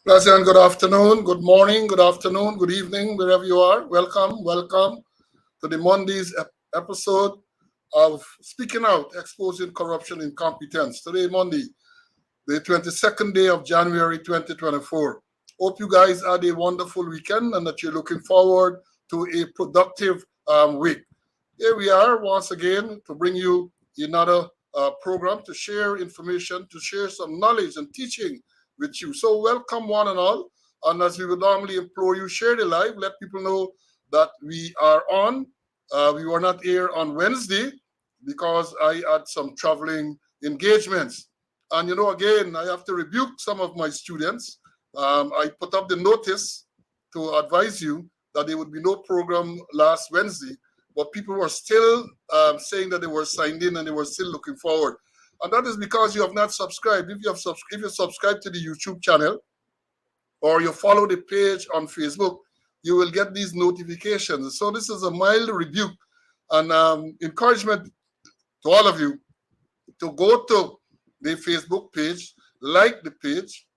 Pleasant good afternoon, good morning, good afternoon, good evening, wherever you are. Welcome to the Monday's episode of Speaking Out, Exposing Corruption Incompetence. Today, Monday, the 22nd day of January 2024. Hope you guys had a wonderful weekend and that you're looking forward to a productive week. Here we are once again to bring you another program to share information, to share some knowledge and teaching with you. So welcome one and all. And as we would normally implore you, share the live, let people know that we are on. We were not here on Wednesday because I had some traveling engagements. And again, I have to rebuke some of my students. I put up the notice to advise you that there would be no program last Wednesday, but people were still saying that they were signed in and they were still looking forward. And that is because you have not subscribed. If you subscribe to the YouTube channel or you follow the page on Facebook, you will get these notifications. So this is a mild rebuke and encouragement to all of you to go to the Facebook page, like the page,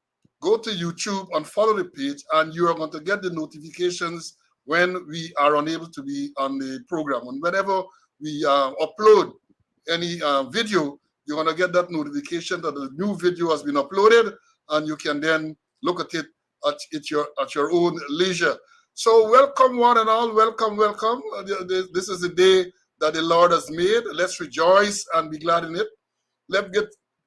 go to YouTube and follow the page, and you are going to get the notifications when we are unable to be on the program. And whenever we upload any video, you're going to get that notification that the new video has been uploaded, and you can then look at it at your own leisure. So welcome one and all. Welcome. This is the day that the Lord has made. Let's rejoice and be glad in it.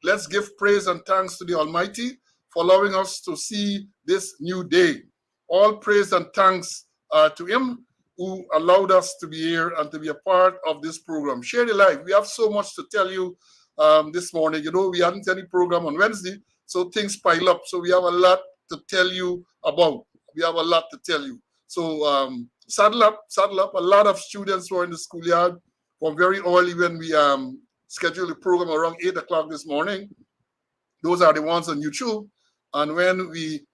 Let's give praise and thanks to the Almighty for allowing us to see this new day. All praise and thanks to Him who allowed us to be here and to be a part of this program. Share the live. We have so much to tell you this morning. We hadn't any program on Wednesday, so things pile up. So we have a lot to tell you about. We have a lot to tell you. So saddle up. A lot of students were in the schoolyard from very early when we scheduled the program around 8 o'clock this morning. Those are the ones on YouTube. And when we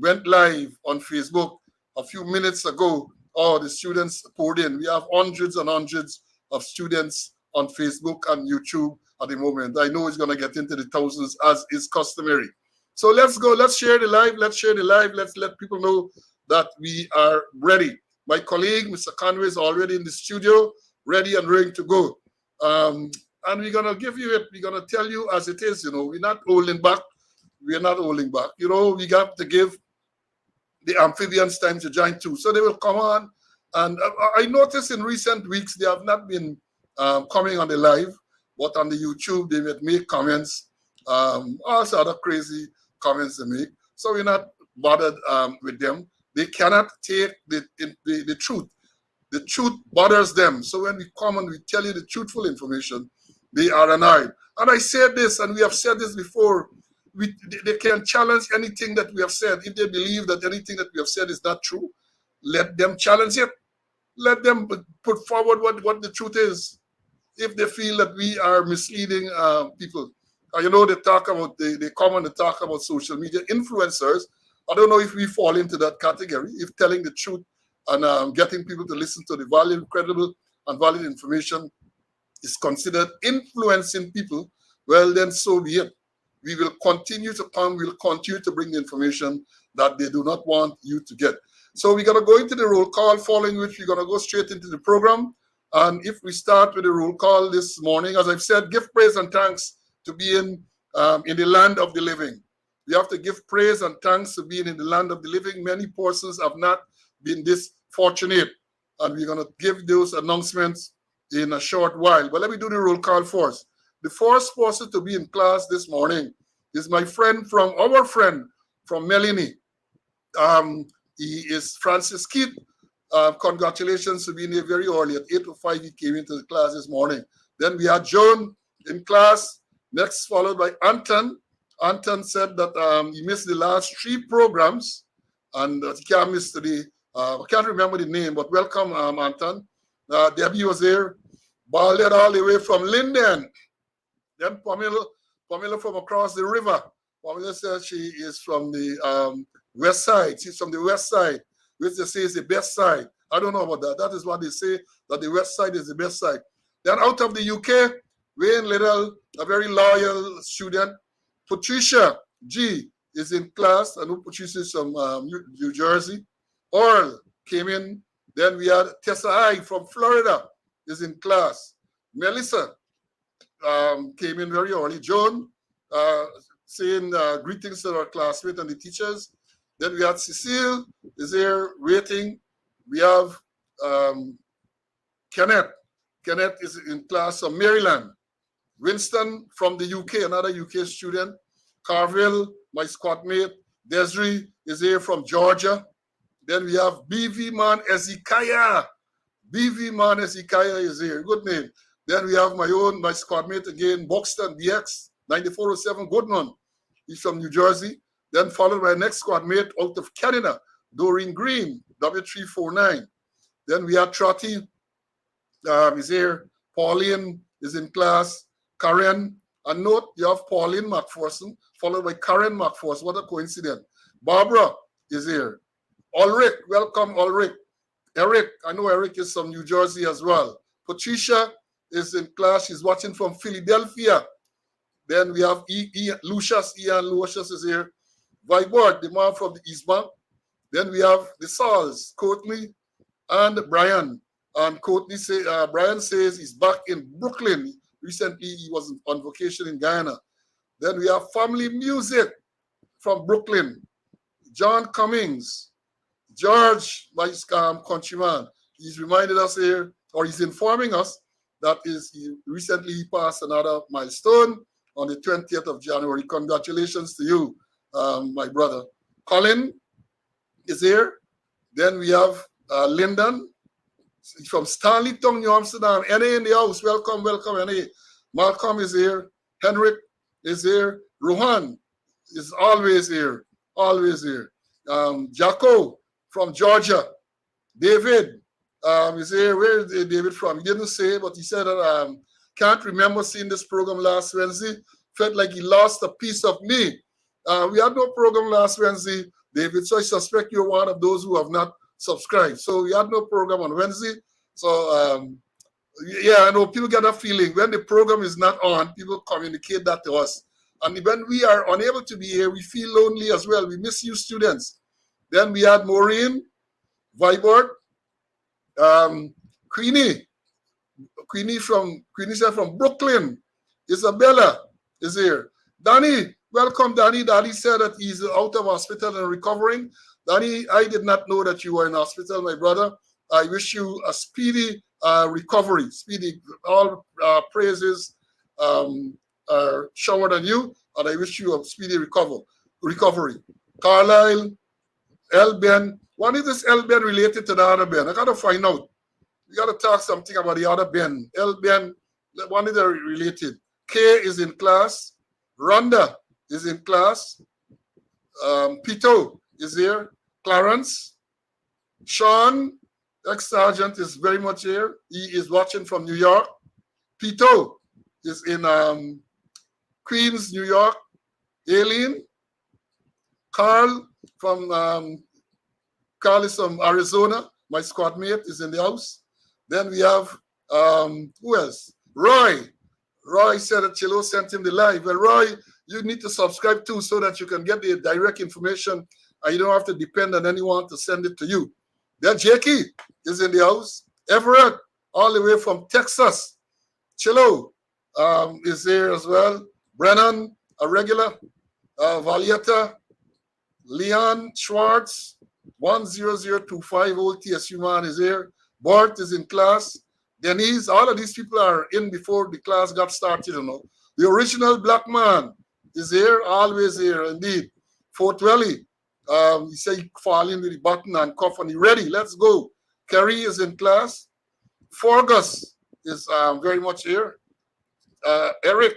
went live on Facebook a few minutes ago, the students poured in. We have hundreds and hundreds of students on Facebook and YouTube at the moment. I know it's going to get into the thousands as is customary. So let's go. Let's share the live. Let's let people know that we are ready. My colleague, Mr. Conway, is already in the studio, ready and ready to go. And we're going to give you it. We're going to tell you as it is. We're not holding back. We are not holding back. We got to give the amphibians time to join too. So they will come on. And I noticed in recent weeks, they have not been coming on the live, but on the YouTube, they would make comments, also other crazy comments they make. So we're not bothered with them. They cannot take the truth. The truth bothers them. So when we come and we tell you the truthful information, they are annoyed. And I said this, and we have said this before, they can challenge anything that we have said. If they believe that anything that we have said is not true, let them challenge it. Let them put forward what the truth is. If they feel that we are misleading people, they talk about they come and they talk about social media influencers. I don't know if we fall into that category. If telling the truth and getting people to listen to the valid, credible, and valid information is considered influencing people, well then so be it. We will continue to come. We'll continue to bring the information that they do not want you to get. So we're going to go into the roll call, following which we're going to go straight into the program. And if we start with the roll call this morning, as I've said, give praise and thanks to being in the land of the living. We have to give praise and thanks to being in the land of the living. Many persons have not been this fortunate. And we're going to give those announcements in a short while. But let me do the roll call first. The first person to be in class this morning is our friend from Melanie. He is Francis Keith. Congratulations for being here very early. At 8:05, he came into the class this morning. Then we had Joan in class. Next, followed by Anton. Anton said that he missed the last 3 programs, and he can't miss today. I can't remember the name, but welcome, Anton. Debbie was there. Balded all the way from Linden. Then Pamela from across the river. Pamela says she is from the west side. She's from the west side. which they say is the best side. I don't know about that. That is what they say, that the west side is the best side. Then out of the UK, Wayne Little, a very loyal student. Patricia G is in class. I know Patricia is from New Jersey. Earl came in. Then we had Tessa I from Florida is in class. Melissa came in very early. Joan saying greetings to our classmates and the teachers. Then we had Cecile is here waiting. We have Kenneth. Kenneth is in class from Maryland. Winston from the UK, another UK student. Carville, my squad mate. Desiree is here from Georgia. Then we have BV Man Ezekiah. BV Man Ezekiah is here. Good name. Then we have my squad mate again, Buxton DX 9407 Goodman. He's from New Jersey. Then followed by next squad mate out of Canada, Doreen Green, W349. Then we have Trotty is here. Pauline is in class. Karen. And note, you have Pauline McPherson, followed by Karen McPherson. What a coincidence. Barbara is here. Ulrich, welcome, Ulrich. Eric, I know Eric is from New Jersey as well. Patricia is in class. She's watching from Philadelphia. Then we have Lucius. Ian Lucius is here. Vibord, the man from the East Bank. Then we have the Sauls, Courtney and Brian. And Brian says he's back in Brooklyn. Recently, he was on vacation in Guyana. Then we have Family Music from Brooklyn. John Cummings. George, my countryman, he's reminded us here, or he's informing us that he recently passed another milestone on the 20th of January. Congratulations to you, my brother. Colin is here. Then we have Lyndon from Stanleytown, New Amsterdam. NA in the house. Welcome, welcome, NA. Malcolm is here. Henrik is here. Rohan is always here. Always here. Jacko from Georgia. David is here. Where is David from? He didn't say, but he said that can't remember seeing this program last Wednesday. Felt like he lost a piece of me. We had no program last Wednesday, David, so I suspect you're one of those who have not subscribed. So we had no program on Wednesday. So yeah, I know people get a feeling when the program is not on, people communicate that to us. And when we are unable to be here, we feel lonely as well. We miss you, students. Then we had Maureen, Vibord, Queenie from Brooklyn. Isabella is here. Danny, welcome, Danny. Danny said that he's out of hospital and recovering. Danny, I did not know that you were in hospital, my brother. I wish you a speedy recovery. Speedy, all praises are showered on you, and I wish you a speedy recovery. Carlisle, El Ben. When is this El Ben related to the other Ben? I got to find out. We got to talk something about the other Ben. El Ben, when is they related? Kay is in class. Rhonda is in class. Pito is here. Clarence. Sean, ex-sergeant, is very much here. He is watching from New York. Pito is in Queens, New York. Aileen. Carl is from Arizona. My squad mate is in the house. Then we have, who else? Roy. Roy said that Chilo sent him the live. Well, Roy, you need to subscribe too so that you can get the direct information and you don't have to depend on anyone to send it to you. Then Jakey is in the house. Everett, all the way from Texas. Chilo is here as well. Brennan, a regular. Valietta. Leon Schwartz, 10025, old TSU man is here. Bart is in class. Denise, all of these people are in before the class got started, you know. The original black man is here, always here, indeed. Fort Welly, he said he fall in with the button and cuff and he ready, let's go. Kerry is in class. Fergus is very much here. Eric,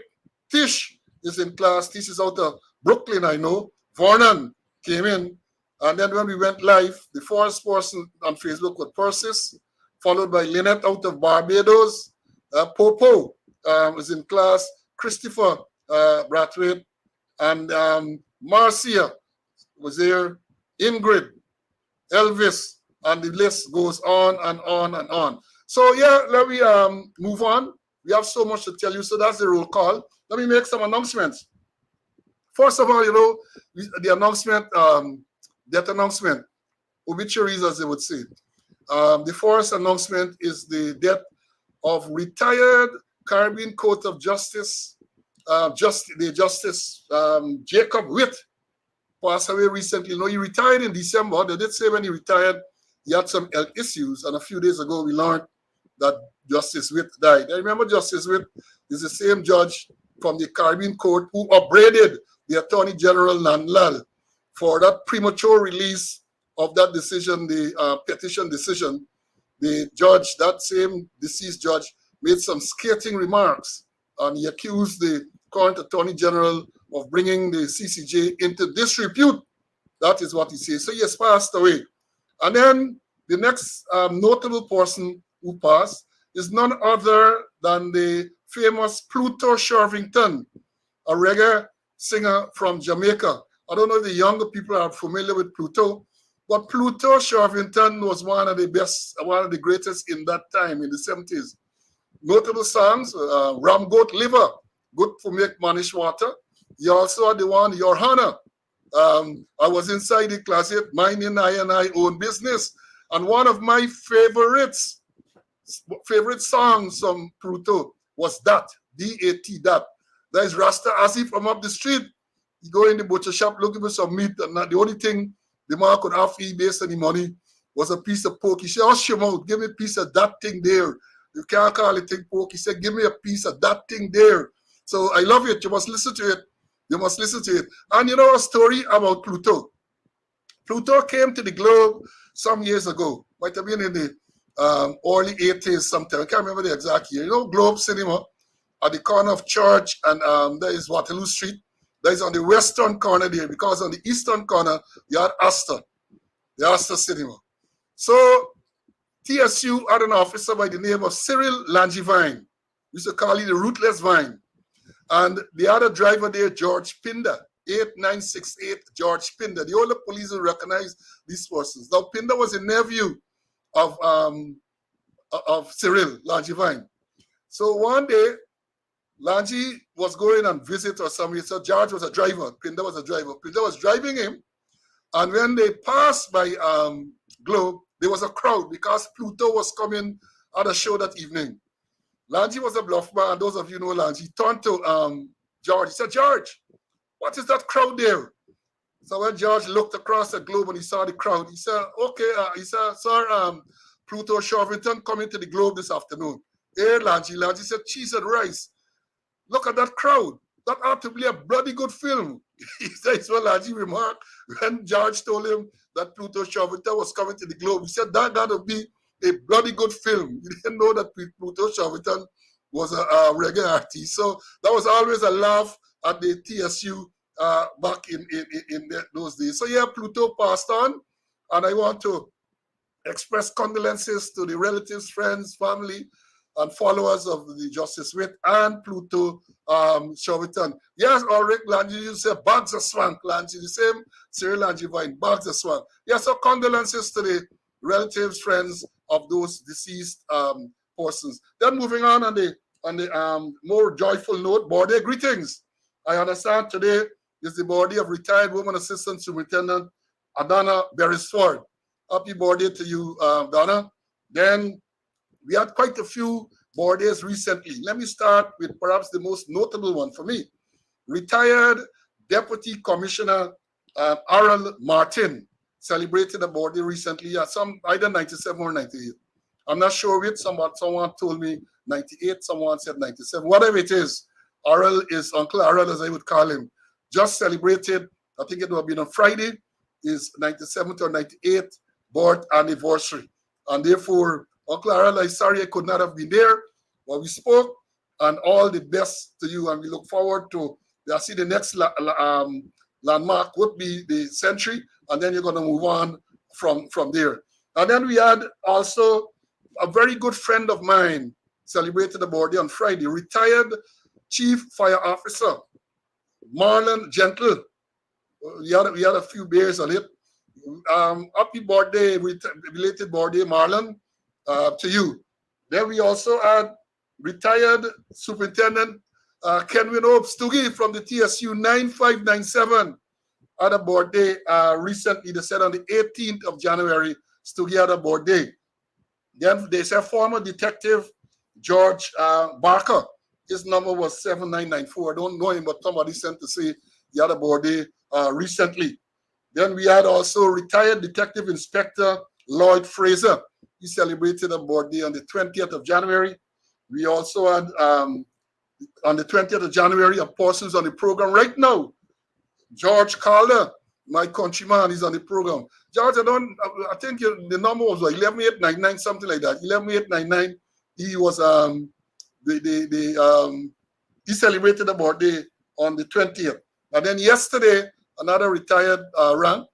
Tish is in class. Tish is out of Brooklyn, I know. Vernon came in. And then when we went live, the first person on Facebook was Persis, followed by Lynette out of Barbados. Popo is in class. Christopher Brathwaite. And Marcia was there. Ingrid. Elvis, and the list goes on and on and on. So yeah, let me move on. We have so much to tell you, so that's the roll call. Let me make some announcements. First of all, the announcement, that announcement, obituaries, as they would say. The first announcement is the death of retired Caribbean Court of Justice, Justice Jacob Witt, passed away recently. He retired in December. They did say when he retired, he had some health issues. And a few days ago, we learned that Justice Witt died. I remember Justice Witt is the same judge from the Caribbean Court who upbraided the Attorney General Nanlal for that premature release of that decision, the petition decision. The judge, that same deceased judge, made some scathing remarks, and he accused the current Attorney General of bringing the CCJ into disrepute. That is what he says. So he has passed away. And then the next notable person who passed is none other than the famous Pluto Shervington, a reggae singer from Jamaica. I don't know if the younger people are familiar with Pluto, but Pluto Shervington was one of the best, one of the greatest in that time, in the 70s. Notable songs, Ram Goat Liver, good for make manish water. You also had the one, Your Honor. I was inside the closet, minding I own business. And one of my favorite songs from Pluto was that, D-A-T, that. That is Rasta Asif from up the street. You go in the butcher shop looking for some meat, and the only thing the man could offer you based on the money was a piece of pork. He said, hush your mouth, give me a piece of that thing there. You can't call it thing pork. He said, give me a piece of that thing there. So I love it. You must listen to it. You must listen to it. And you know a story about Pluto. Pluto came to the Globe some years ago. Might have been in the early 80s sometime. I can't remember the exact year. You know, Globe Cinema at the corner of Church and there is Waterloo Street. That is on the western corner there, because on the eastern corner, you had Astor, the Astor Cinema. So TSU had an officer by the name of Cyril Langevine. We used to call him the Ruthless Vine. And the other driver there, George Pinder, 8968 George Pinder. The older police will recognize these persons. Now, Pinder was a nephew of Cyril Langevine. So one day, Langi was going and visit or something. So George was a driver. Pinder was a driver. Pinder was driving him. And when they passed by Globe, there was a crowd because Pluto was coming at a show that evening. Langi was a bluff man, and those of you know Langi. He turned to George. He said, George, what is that crowd there? So when George looked across the Globe and he saw the crowd, he said, okay, he said, sir, Pluto Shervington coming to the Globe this afternoon. Hey, Langi. Langi said, cheese and rice. Look at that crowd. That ought to be a bloody good film. He says, well, Langi remarked when George told him that Pluto Shervington was coming to the Globe. He said, that got to be a bloody good film. You didn't know that Pluto Shervington was a reggae artist. So that was always a laugh at the TSU back in those days. So yeah, Pluto passed on, and I want to express condolences to the relatives, friends, family, and followers of the Justice Witt and Pluto Shervington. Yes, Ulrich Langi, you said bags of swank, Langi, the same Cyril Langevine, bags of swank. Yes, so condolences to the relatives, friends of those deceased persons. Then moving on the more joyful note, birthday greetings. I understand today is the birthday of retired Woman Assistant Superintendent Adana Beresford. Happy birthday to you, Donna. Then we had quite a few birthdays recently. Let me start with perhaps the most notable one for me. Retired Deputy Commissioner Aral Martin celebrated a birthday recently at either 97 or 98. I'm not sure which. Someone told me 98, someone said 97. Whatever it is, Aral is Uncle Aral, as I would call him. Just celebrated, I think it would have been on Friday, his 97th or 98th birth anniversary. And therefore, Uncle Aral, I'm sorry I could not have been there, but we spoke, and all the best to you. And we look forward to, I see the next landmark would be the century, and then you're going to move on from there. And then we had also a very good friend of mine celebrated a birthday on Friday, retired Chief Fire Officer Marlon Gentle. We had a few beers on it. Happy birthday, belated birthday, Marlon, to you. Then we also had retired Superintendent Kenwin Opes Stugi from the TSU 9597 had a birthday recently. They said on the 18th of January, Stugi had a birthday. Then they said former detective George Barker. His number was 7994. I don't know him, but somebody sent to say he had a birthday recently. Then we had also retired Detective Inspector Lloyd Fraser. He celebrated a birthday on the 20th of January. We also had, on the 20th of January, a person's on the program right now. George Calder, my countryman, is on the program. George, I think the number was like 11899, something like that. 11899. He was, he celebrated a birthday on the 20th. And then yesterday, another retired rank,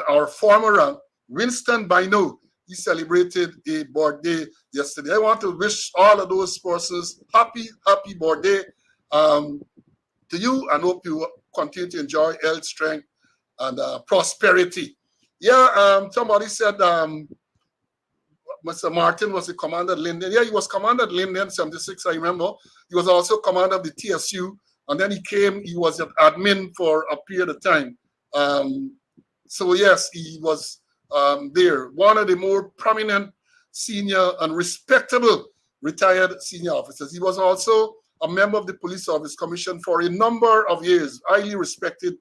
our former rank, Winston Bino, he celebrated a birthday yesterday. I want to wish all of those persons happy birthday to you, and hope you continue to enjoy health, strength, and prosperity. Yeah, somebody said Mr. Martin was the commander at Linden. Yeah, he was commander at Linden, 76, I remember. He was also commander of the TSU, and then he was an admin for a period of time. So yes, he was there. One of the more prominent senior and respectable retired senior officers. He was also a member of the Police Service Commission for a number of years. Highly respected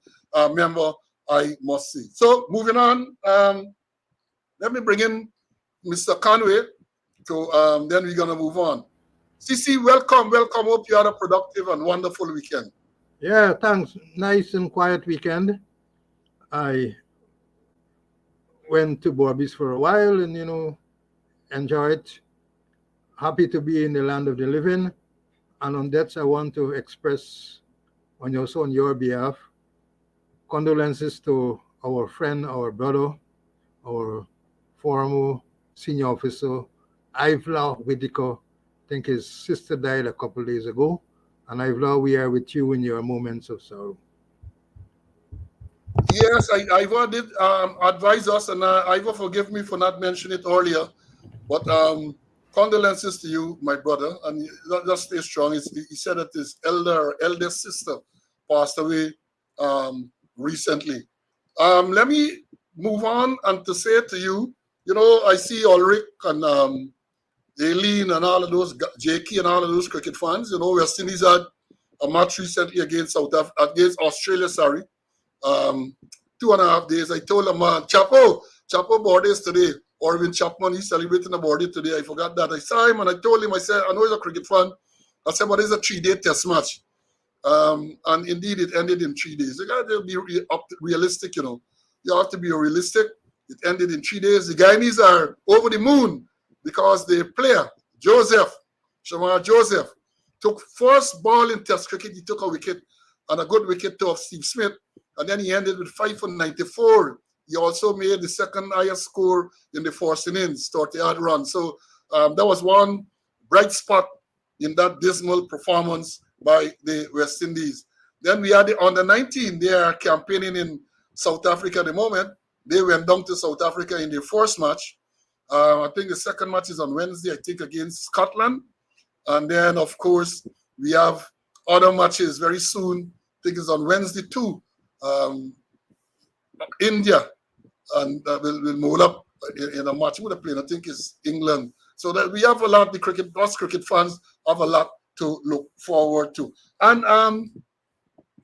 member, I must say. So moving on, let me bring in Mr. Conway. So then we're gonna move on. CC, welcome. Hope you had a productive and wonderful weekend. Yeah, thanks. Nice and quiet weekend. I went to Bobby's for a while and, enjoyed. Happy to be in the land of the living. And on that, I want to express on your behalf condolences to our friend, our brother, our former senior officer, Ivla Whitaker. I think his sister died a couple of days ago. And Ivla, we are with you in your moments of sorrow. Yes, Ivor did advise us, and Ivor, forgive me for not mentioning it earlier, but condolences to you, my brother, and just stay strong. He said that his eldest sister passed away recently. Let me move on and to say to you, I see Ulrich and Aileen and all of those, Jakey and all of those cricket fans. West Indies had a match recently against Australia, sorry. 2.5 days. I told him, Chapo birthday is today. Orvin Chapman, he's celebrating a birthday today. I forgot that. I saw him and I told him, I said, I know he's a cricket fan. I said, but it's a 3-day test match. And indeed, it ended in 3 days. You got to be realistic, You have to be realistic. It ended in 3 days. The Guyanese are over the moon because the player, Shamar Joseph, took first ball in test cricket. He took a wicket, and a good wicket to Steve Smith. And then he ended with 5 for 94. He also made the second highest score in the first innings, 30-odd runs. So that was one bright spot in that dismal performance by the West Indies. Then we had the under-19. They are campaigning in South Africa at the moment. They went down to South Africa in their first match. I think the second match is on Wednesday, I think, against Scotland. And then, of course, we have other matches very soon. I think it's on Wednesday too. India and will mold up in a match with a plane. I think it's England. So that we have a lot. Us cricket fans have a lot to look forward to. And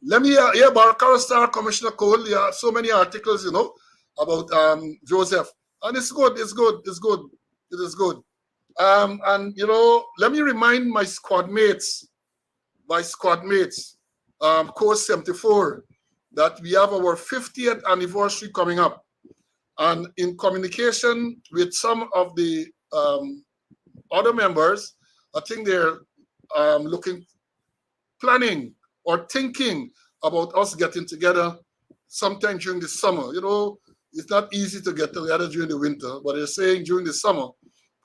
let me hear Barakara Star Commissioner Cole. Yeah, so many articles, about Joseph, and it's good. It is good. And let me remind my squad mates, Course 74, that we have our 50th anniversary coming up. And in communication with some of the other members, I think they're planning or thinking about us getting together sometime during the summer. It's not easy to get together during the winter, but they're saying during the summer,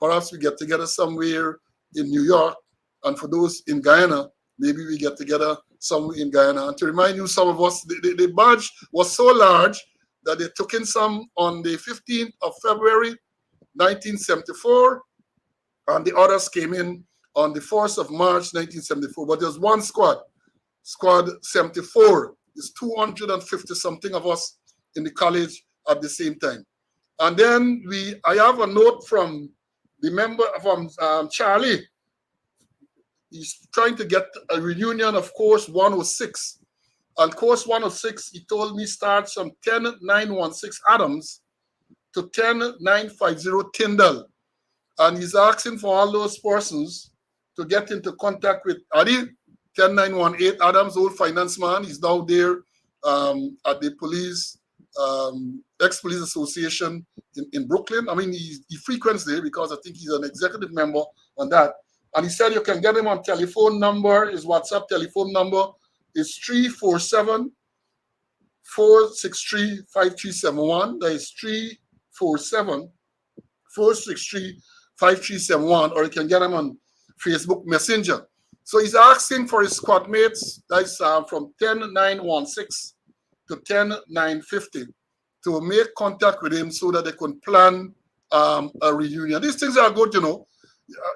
perhaps we get together somewhere in New York. And for those in Guyana, maybe we get together somewhere in Guyana. And to remind you, some of us, the badge was so large that they took in some on the 15th of February, 1974, and the others came in on the 4th of March, 1974. But there's one squad, Squad 74. There's 250 something of us in the college at the same time. And then I have a note from the member, from Charlie. He's trying to get a reunion of course 106. And course 106, he told me, starts from 10916 Adams to 10950 Tyndall. And he's asking for all those persons to get into contact with Adi, 10918 Adams, old finance man. He's now there at the police, ex-police association in Brooklyn. I mean, he frequents there because I think he's an executive member on that. And he said you can get him on telephone number. His WhatsApp telephone number is 347-463-5371. That is 347-463-5371, or you can get him on Facebook Messenger. So he's asking for his squad mates, that's from 10916 to 10950, to make contact with him so that they can plan a reunion. These things are good, you know.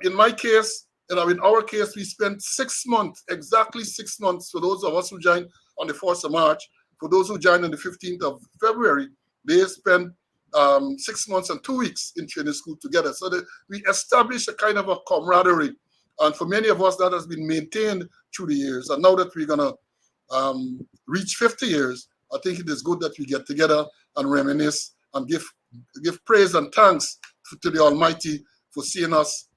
In my case, in our case, we spent 6 months, exactly 6 months, for those of us who joined on the 1st of March. For those who joined on the 15th of February, they spent 6 months and 2 weeks in training school together. So that we established a kind of a camaraderie. And for many of us, that has been maintained through the years. And now that we're going to reach 50 years, I think it is good that we get together and reminisce and give praise and thanks to the Almighty for seeing us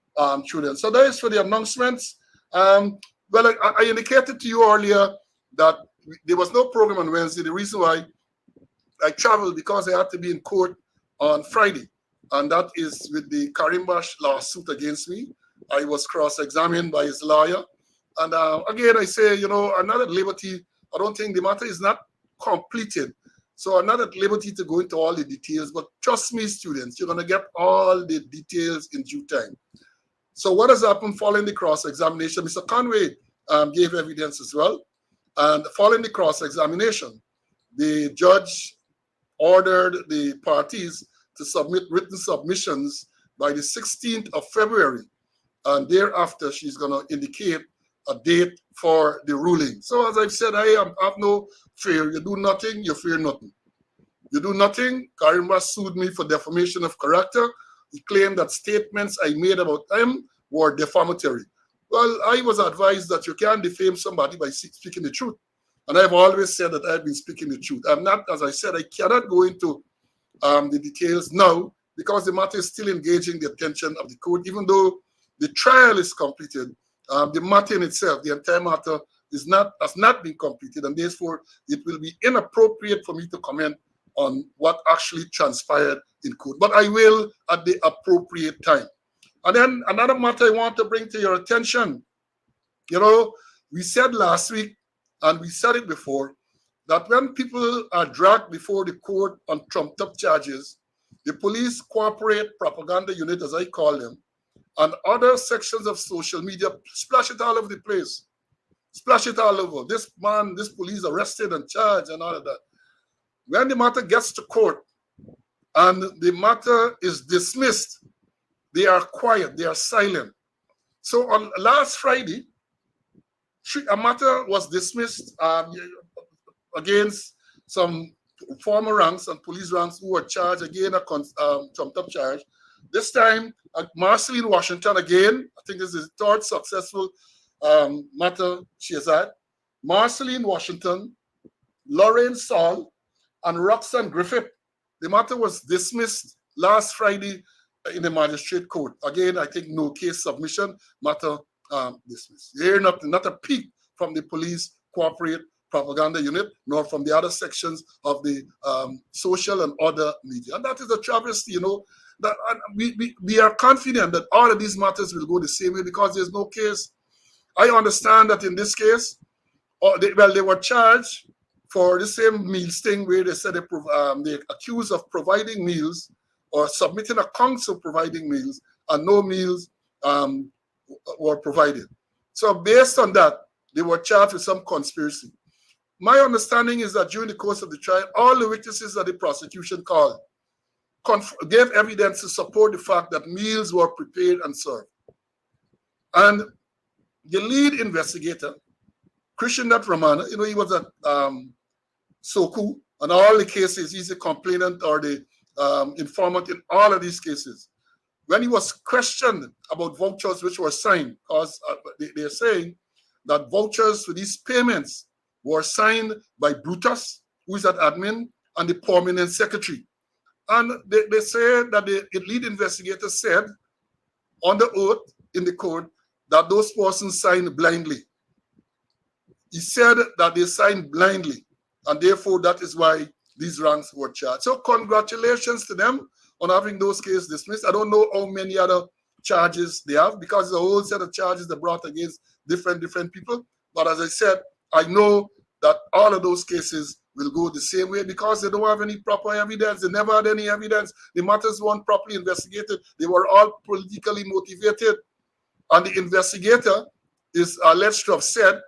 children. So that is for the announcements. Well, I indicated to you earlier that there was no program on Wednesday. The reason why I traveled because I had to be in court on Friday, and that is with the Karimbash lawsuit against me. I was cross-examined by his lawyer. And again, I say, you know, I'm not at liberty. I don't think the matter is not completed. So I'm not at liberty to go into all the details, but trust me, students, you're going to get all the details in due time. So what has happened following the cross-examination? Mr. Conway gave evidence as well. And following the cross-examination, the judge ordered the parties to submit written submissions by the 16th of February. And thereafter, she's going to indicate a date for the ruling. So as I've said, I have no fear. You do nothing, you fear nothing. You do nothing. Karimba sued me for defamation of character. He claimed that statements I made about him were defamatory. Well, I was advised that you can't defame somebody by speaking the truth. And I've always said that I've been speaking the truth. I'm not, as I said, I cannot go into the details now because the matter is still engaging the attention of the court, even though the trial is completed. The matter in itself, the entire matter, has not been completed, and therefore it will be inappropriate for me to comment on what actually transpired in court. But I will at the appropriate time. And then another matter I want to bring to your attention. You know, we said last week, and we said it before, that when people are dragged before the court on trumped-up charges, the police corporate propaganda unit, as I call them, and other sections of social media splash it all over the place. Splash it all over. This man, this police arrested and charged and all of that. When the matter gets to court and the matter is dismissed, they are quiet, they are silent. So on last Friday, a matter was dismissed against some former ranks and police ranks who were charged again a trumped-up charge. This time, Marceline Washington again, I think this is the third successful matter she has had. Marceline Washington, Lorraine Saul, and Roxanne Griffith. The matter was dismissed last Friday in the magistrate court. Again, I think no case submission, matter dismissed. Here, not a peep from the police corporate propaganda unit, nor from the other sections of the social and other media. And that is a travesty, you know. That we are confident that all of these matters will go the same way because there's no case. I understand that in this case, they were charged for the same meals thing where they said they accused of providing meals or submitting accounts of providing meals, and no meals were provided. So based on that, they were charged with some conspiracy. my understanding is that during the course of the trial, all the witnesses that the prosecution called gave evidence to support the fact that meals were prepared and served. And the lead investigator, Krishnanath Ramana, he was at Soku, and all the cases, he's a complainant or the informant in all of these cases. When he was questioned about vouchers which were signed, because they're saying that vouchers for these payments were signed by Brutus, who is at admin, and the permanent secretary. And they say that the lead investigator said on the oath in the court that those persons signed blindly. He said that they signed blindly, and therefore that is why these ranks were charged. So congratulations to them on having those cases dismissed. I don't know how many other charges they have, because the whole set of charges they brought against different people. But as I said, I know that all of those cases will go the same way because they don't have any proper evidence. They never had any evidence. The matters weren't properly investigated. They were all politically motivated. And the investigator is alleged to have said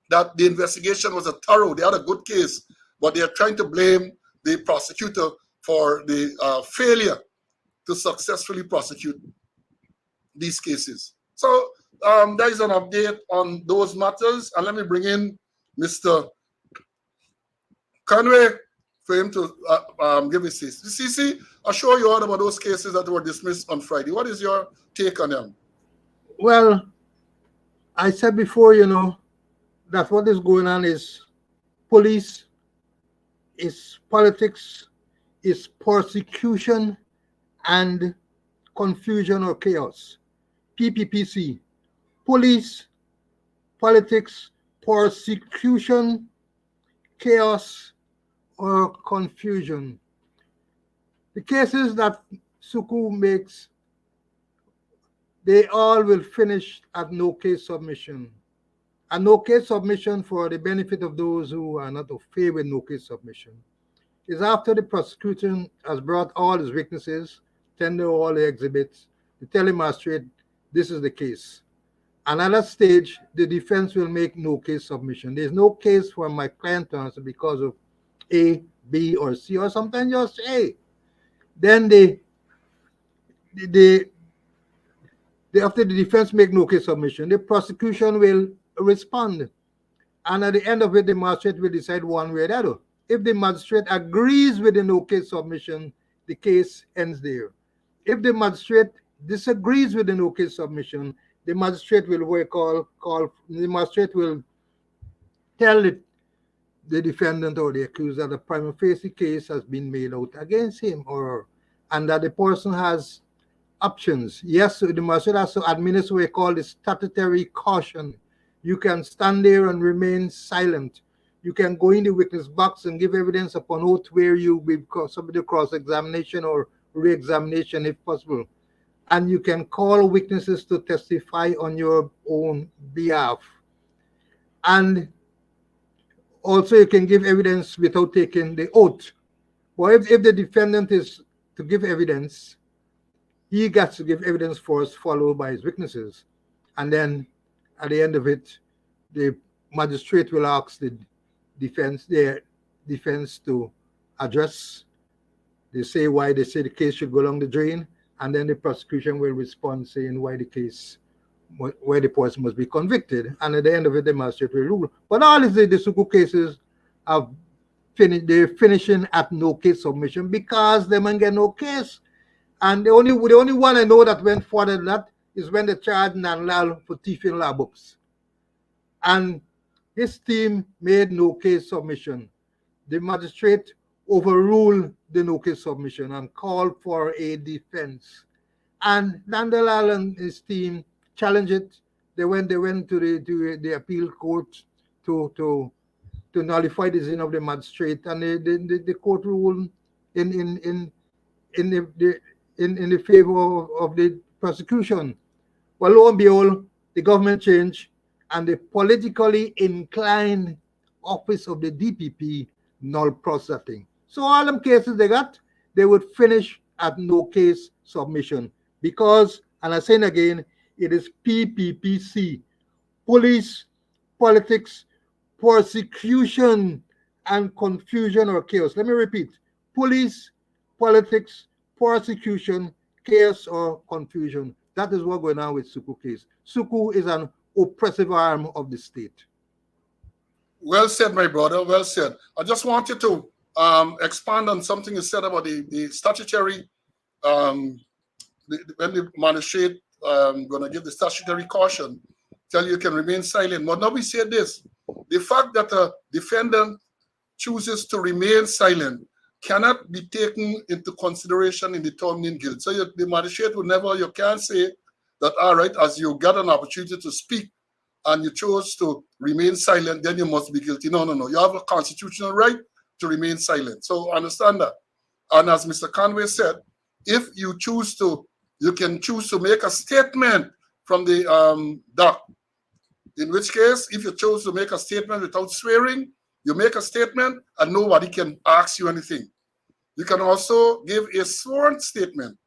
that the investigation was a thorough, they had a good case, but they are trying to blame the prosecutor for the failure to successfully prosecute these cases. So there is an update on those matters, and let me bring in Mr. Conway for him to give his case. CC, I'm sure you heard about those cases that were dismissed on Friday. What is your take on them? Well, I said before, that what is going on is police, is politics, is persecution and confusion or chaos. PPPC, police, politics, persecution, chaos, or confusion. The cases that Suku makes, they all will finish at no case submission. A no case submission, for the benefit of those who are not okay with no case submission, is after the prosecution has brought all his witnesses, tender all the exhibits, to tell the magistrate this is the case. And at that stage, the defense will make no case submission. There's no case for my client to answer because of A, B, or C, or sometimes just A. Then after the defense make no case submission, the prosecution will respond. And at the end of it, the magistrate will decide one way or the other. If the magistrate agrees with the no case submission, the case ends there. If the magistrate disagrees with the no case submission, the magistrate will the magistrate will tell the defendant or the accused that the prima facie case has been made out against him, and that the person has options. Yes, the magistrate has to administer what we call the statutory caution. You can stand there and remain silent. You can go in the witness box and give evidence upon oath where you will submit to cross-examination or re-examination if possible. And you can call witnesses to testify on your own behalf. And also you can give evidence without taking the oath. Well, if the defendant is to give evidence, he gets to give evidence first, followed by his witnesses. And then at the end of it, the magistrate will ask their defense to address. They say why they say the case should go along the drain, and then the prosecution will respond saying why the person must be convicted. And at the end of it, the magistrate will rule. But all of the Suku cases have finished. They're finishing at no case submission because they man get no case. And the only one I know that went further than that is when they charged Nanlal for thieving law books. And his team made no case submission. The magistrate overruled the no case submission and called for a defense. And Nanlal and his team challenged it. They went to the appeal court to nullify the decision of the magistrate, and the court ruled in the favor of the prosecution. Well, lo and behold, the government changed, and the politically inclined office of the DPP null processing. So all them cases they got, they would finish at no case submission because, and I'm saying again, it is PPPC, police, politics, persecution and confusion or chaos. Let me repeat: police, politics, persecution, chaos, or confusion. That is what's going on with Suku case. Suku is an oppressive arm of the state. Well said, my brother. Well said. I just wanted to expand on something you said about the statutory, when the magistrate going to give the statutory caution, tell you can remain silent. But now we say this: the fact that a defendant chooses to remain silent cannot be taken into consideration in determining guilt. So the magistrate will never, you can't say that, all right, as you got an opportunity to speak and you chose to remain silent, then you must be guilty. No, no, no. You have a constitutional right to remain silent. So understand that. And as Mr. Conway said, if you choose to, you can choose to make a statement from the doc. In which case, if you chose to make a statement without swearing, you make a statement and nobody can ask you anything. You can also give a sworn statement.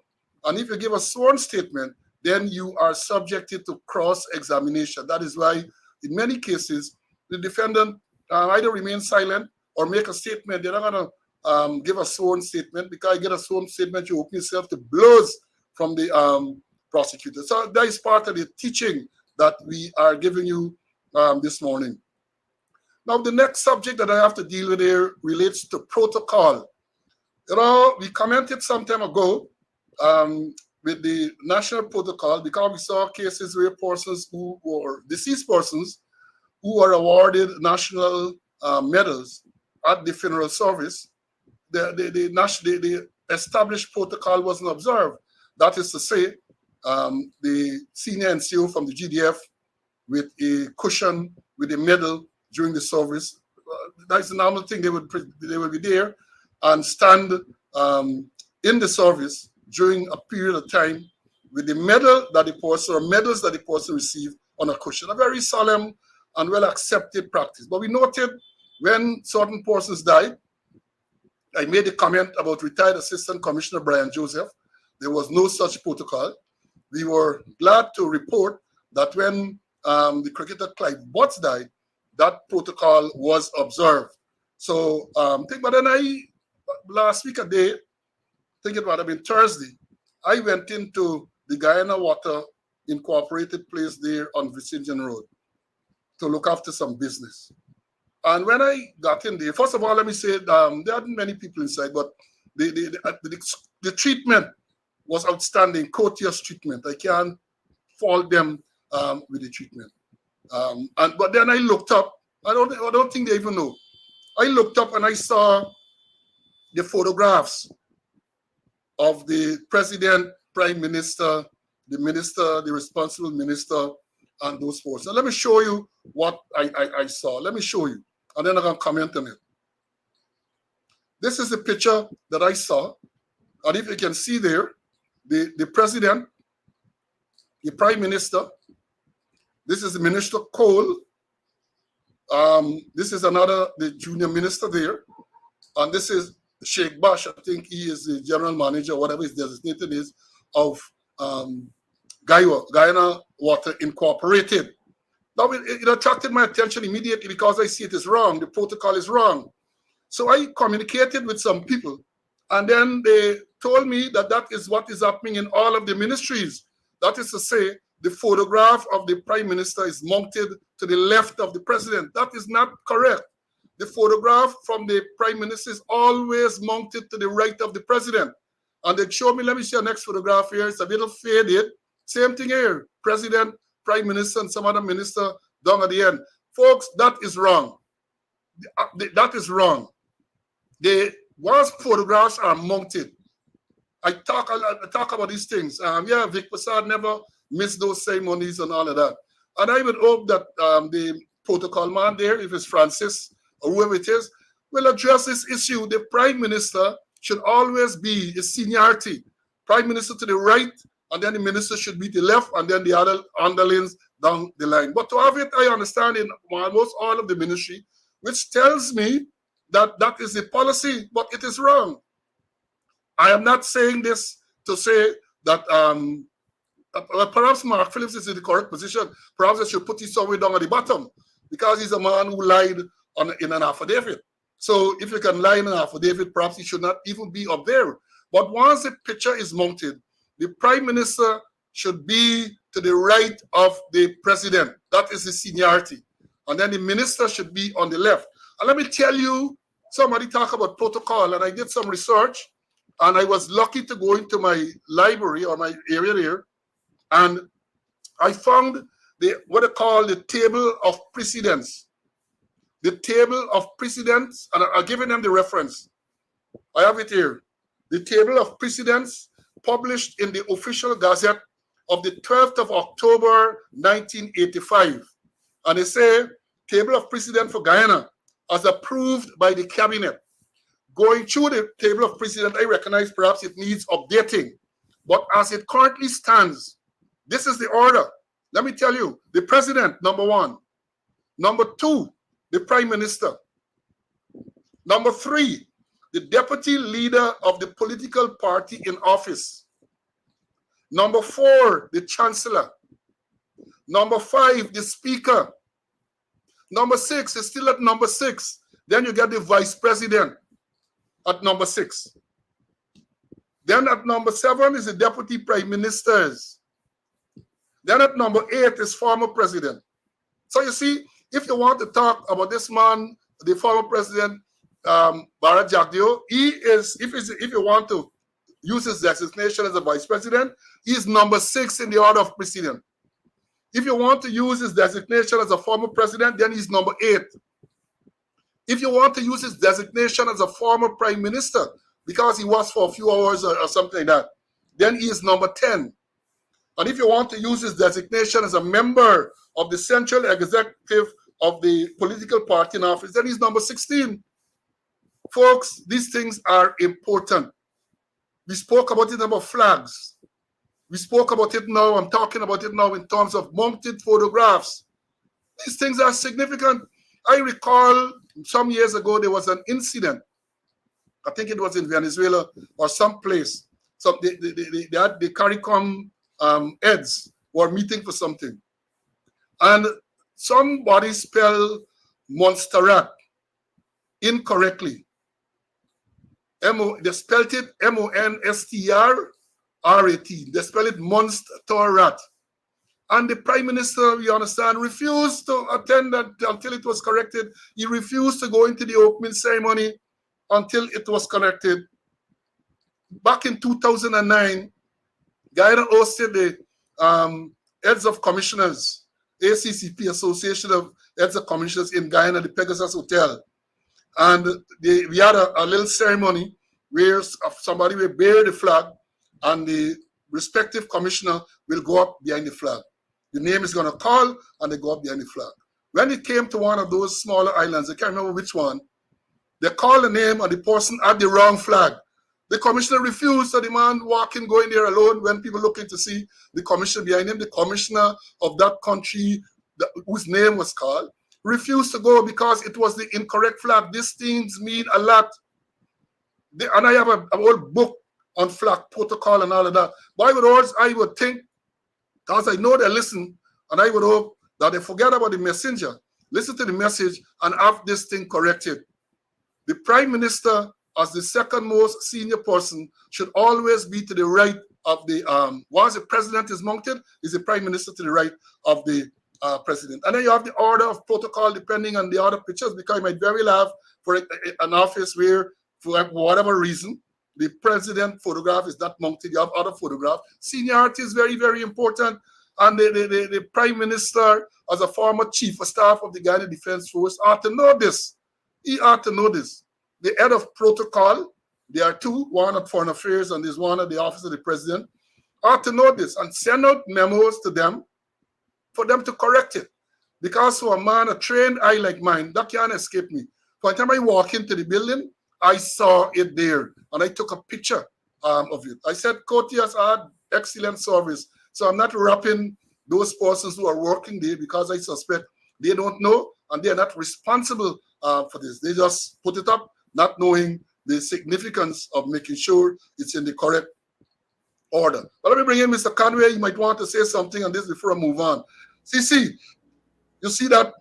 And if you give a sworn statement, then you are subjected to cross-examination. That is why, in many cases, the defendant either remain silent or make a statement. They're not going to give a sworn statement, because you get a sworn statement, you open yourself to blows from the prosecutor. So that is part of the teaching that we are giving you this morning. Now, the next subject that I have to deal with here relates to protocol. You know, we commented some time ago with the national protocol, because we saw cases where persons who were deceased persons who were awarded national medals at the funeral service, the established protocol wasn't observed. That is to say, the senior NCO from the GDF with a cushion, with a medal during the service. That's the normal thing. They would be there and stand in the service during a period of time with the medal that the person, or medals that the person received, on a cushion. A very solemn and well accepted practice. But we noted when certain persons died, I made a comment about retired Assistant Commissioner Brian Joseph. There was no such protocol. We were glad to report that when the cricketer Clive Butts died, that protocol was observed. So, but then last week a day, thinking about it, I mean Thursday, I went into the Guyana Water Incorporated place there on Vicinian Road to look after some business. And when I got in there, first of all, let me say there aren't many people inside, but the treatment was outstanding, courteous treatment. I can't fault them with the treatment. But then I looked up. I don't think they even know. I looked up and I saw the photographs of the president, prime minister, the minister, the responsible minister, and those folks. Now let me show you what I saw. Let me show you, and then I'm going to comment on it. This is the picture that I saw. And if you can see there, the president, the prime minister, this is the Minister Cole. This is the junior minister there. And this is Sheikh Bash. I think he is the general manager, whatever his designated is, of Guyana Water Incorporated. Now, it attracted my attention immediately because I see it is wrong. The protocol is wrong. So I communicated with some people, and then they told me that that is what is happening in all of the ministries. That is to say, the photograph of the prime minister is mounted to the left of the president. That is not correct. The photograph from the prime minister is always mounted to the right of the president. And they showed me, let me see your next photograph here. It's a little faded. Same thing here. President, prime minister, and some other minister down at the end. Folks, that is wrong. That is wrong. Once photographs are mounted, I talk about these things. Yeah, Vic Prasad never missed those ceremonies and all of that. And I would hope that the protocol man there, if it's Francis or whoever it is, will address this issue. The prime minister should always be his seniority. Prime minister to the right, and then the minister should be to the left, and then the other underlings down the line. But to have it, I understand, in almost all of the ministry, which tells me that that is the policy, but it is wrong. I am not saying this to say that perhaps Mark Phillips is in the correct position. Perhaps I should put it somewhere down at the bottom. because he's a man who lied in an affidavit. So if you can lie in an affidavit, perhaps he should not even be up there. But once the picture is mounted, the prime minister should be to the right of the president. That is the seniority. And then the minister should be on the left. And let me tell you, somebody talk about protocol, and I did some research, and I was lucky to go into my library or my area there, and I found what they call the table of precedence. The table of precedence, and I'm giving them the reference. I have it here. The table of precedence published in the official gazette of the 12th of October, 1985. And they say, table of precedent for Guyana, as approved by the cabinet. Going through the table of precedent, I recognize perhaps it needs updating. But as it currently stands, this is the order. Let me tell you, the president, number one. Number two, the prime minister. Number three, the deputy leader of the political party in office. Number four, the chancellor. Number five, the speaker. Number six is still at number six. Then you get the vice president at number six. Then at number seven is the deputy prime ministers. Then at number eight is former president. So you see, if you want to talk about this man, the former president, Barra Jagdeo, he is, if you want to use his designation as a vice president, he's number six in the order of precedence. If you want to use his designation as a former president, then he's number 8. If you want to use his designation as a former prime minister, because he was for a few hours or something like that, then he is number 10. And if you want to use his designation as a member of the central executive of the political party in office, then he's number 16. Folks, these things are important. We spoke about it about flags. We spoke about it now. I'm talking about it now in terms of mounted photographs. These things are significant. I recall some years ago there was an incident. I think it was in Venezuela or someplace. So the CARICOM heads were meeting for something. And somebody spelled Montserrat incorrectly. They spelled it M-O-N-S-T-R-R-A-T. They spelled it Montserrat. And the prime minister, you understand, refused to attend that until it was corrected. He refused to go into the opening ceremony until it was corrected. Back in 2009, Guyana hosted the heads of commissioners, ACCP, Association of Heads of Commissioners in Guyana, the Pegasus Hotel. And we had a little ceremony where somebody will bear the flag and the respective commissioner will go up behind the flag. The name is going to call and they go up behind the flag. When it came to one of those smaller islands, I can't remember which one, they called the name and the person had the wrong flag. The commissioner refused, so the man walking, going there alone when people looking to see the commissioner behind him, the commissioner of that country whose name was called, refused to go because it was the incorrect flag. These things mean a lot. And I have a whole book on flag protocol and all of that. But I would think, because I know they listen, and I would hope that they forget about the messenger, listen to the message, and have this thing corrected. The prime minister, as the second most senior person, should always be to the right of the, once the president is mounted, is the prime minister to the right of the president. And then you have the order of protocol depending on the other pictures, because you might very well have for an office where, for whatever reason, the president photograph is not mounted, you have other photograph. Seniority is very, very important. And the prime minister, as a former chief of staff of the Guyana Defense Force, ought to know this. He ought to know this. The head of protocol, there are two, one at Foreign Affairs and there's one at the office of the president, ought to know this and send out memos to them for them to correct it. Because for a man, a trained eye like mine, that can't escape me. By the time I walk into the building, I saw it there and I took a picture of it. I said, Courtiers had excellent service. So I'm not wrapping those persons who are working there because I suspect they don't know and they're not responsible for this. They just put it up, not knowing the significance of making sure it's in the correct order. But let me bring in Mr. Conway. You might want to say something on this before I move on. CC, you see that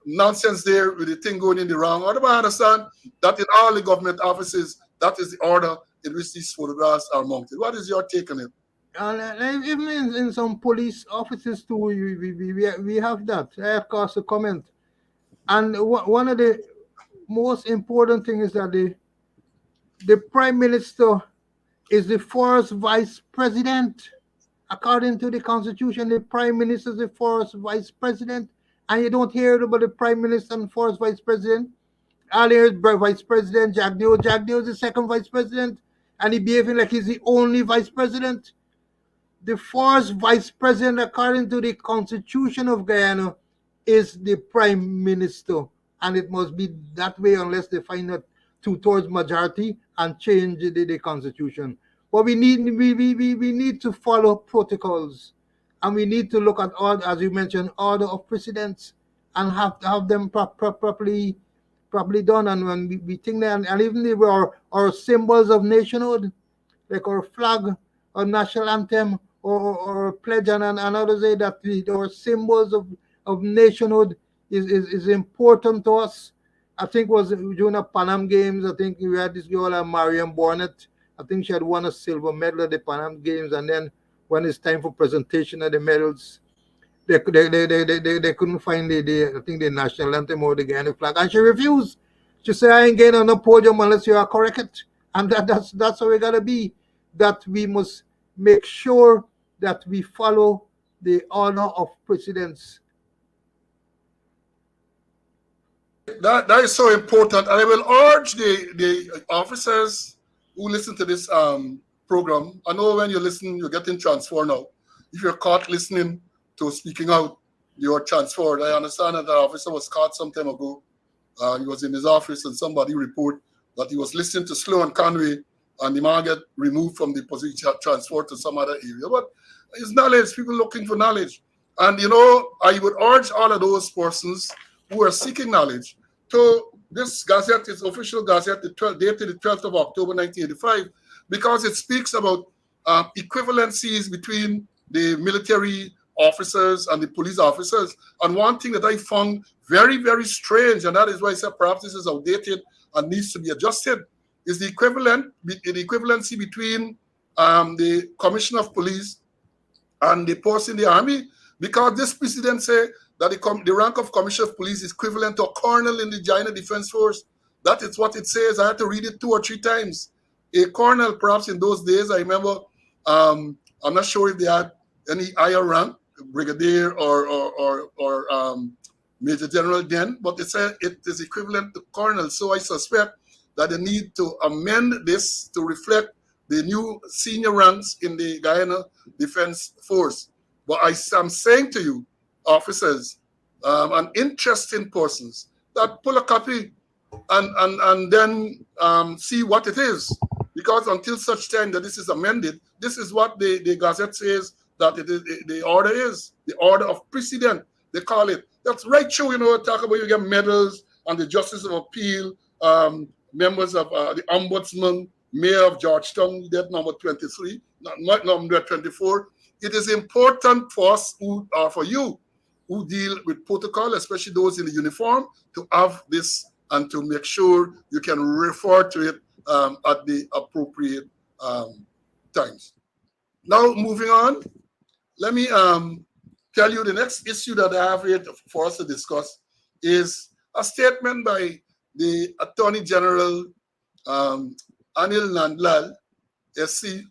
nonsense there with the thing going in the wrong. Or do I understand that in all the government offices, that is the order in which these photographs are mounted? What is your take on it? And even in some police offices too, we have that. I have caused a comment. And one of the most important thing is that the prime minister is the first vice president. According to the constitution, the prime minister is the first vice president. And you don't hear about the prime minister and first vice president. All you hear is vice president Jack Neo. Jack Neo is the second vice president. And he behaving like he's the only vice president. The first vice president, according to the constitution of Guyana, is the prime minister. And it must be that way unless they find a two-thirds majority and change the constitution. But we need to follow protocols. And we need to look at all, as you mentioned, order of precedence and have them properly done. And when we think that, and even our symbols of nationhood, like our flag, our national anthem, or pledge, and others say that our symbols of nationhood is important to us. I think it was during the Pan Am Games. I think we had this girl, Mariam Barnett. I think she had won a silver medal at the Pan Am Games, and then when it's time for presentation of the medals, they couldn't find I think the national anthem or the Guyana flag, and she refused. She said, "I ain't getting on the podium unless you are correct." And that's how we gotta be. That we must make sure that we follow the order of precedence. That is so important. And I will urge the officers who listen to this program. I know when you listen, you're getting transferred now. If you're caught listening to speaking out, you're transferred. I understand that the officer was caught some time ago. He was in his office and somebody reported that he was listening to Slow and Conway, and the man get removed from the position, transferred to some other area. But it's knowledge, people looking for knowledge. And, I would urge all of those persons who are seeking knowledge to this gazette, is official gazette, dated the 12th of October, 1985, because it speaks about equivalencies between the military officers and the police officers. And one thing that I found very, very strange, and that is why I said perhaps this is outdated and needs to be adjusted, is the equivalency between the commissioner of police and the post in the army, because this precedent say that the rank of commissioner of police is equivalent to a colonel in the Guyana Defense Force. That is what it says. I had to read it 2 or 3 times. A colonel, perhaps in those days, I remember, I'm not sure if they had any higher rank, brigadier or major general then, but it said it is equivalent to colonel. So I suspect that they need to amend this to reflect the new senior ranks in the Guyana Defense Force. But I'm saying to you, officers and interesting persons, that pull a copy and then see what it is. Because until such time that this is amended, this is what the Gazette says that the order is, the order of precedent, they call it. That's right, true, talk about you get medals and the Justice of Appeal, members of the Ombudsman, Mayor of Georgetown, death number 23, not number 24. It is important for us, for you, who deal with protocol, especially those in the uniform, to have this and to make sure you can refer to it at the appropriate times. Now, moving on, let me tell you the next issue that I have here for us to discuss is a statement by the Attorney General Anil Nandlal, SC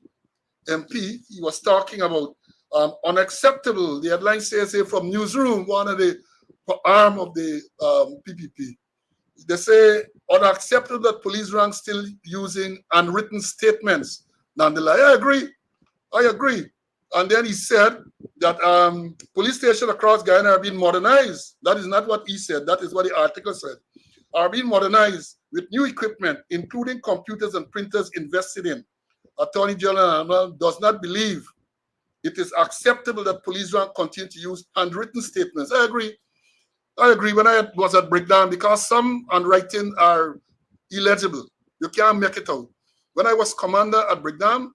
MP. He was talking about unacceptable. The headline says here from Newsroom, one of the arm of the PPP. They say unacceptable that police rank still using unwritten statements. Nandlal, I agree. And then he said that police stations across Guyana are being modernized. That is not what he said. That is what the article said. Are being modernized with new equipment, including computers and printers invested in. Attorney General does not believe it is acceptable that police rank continue to use handwritten statements. I agree. When I was at Breakdown, because some handwriting are illegible. You can't make it out. When I was commander at Breakdown,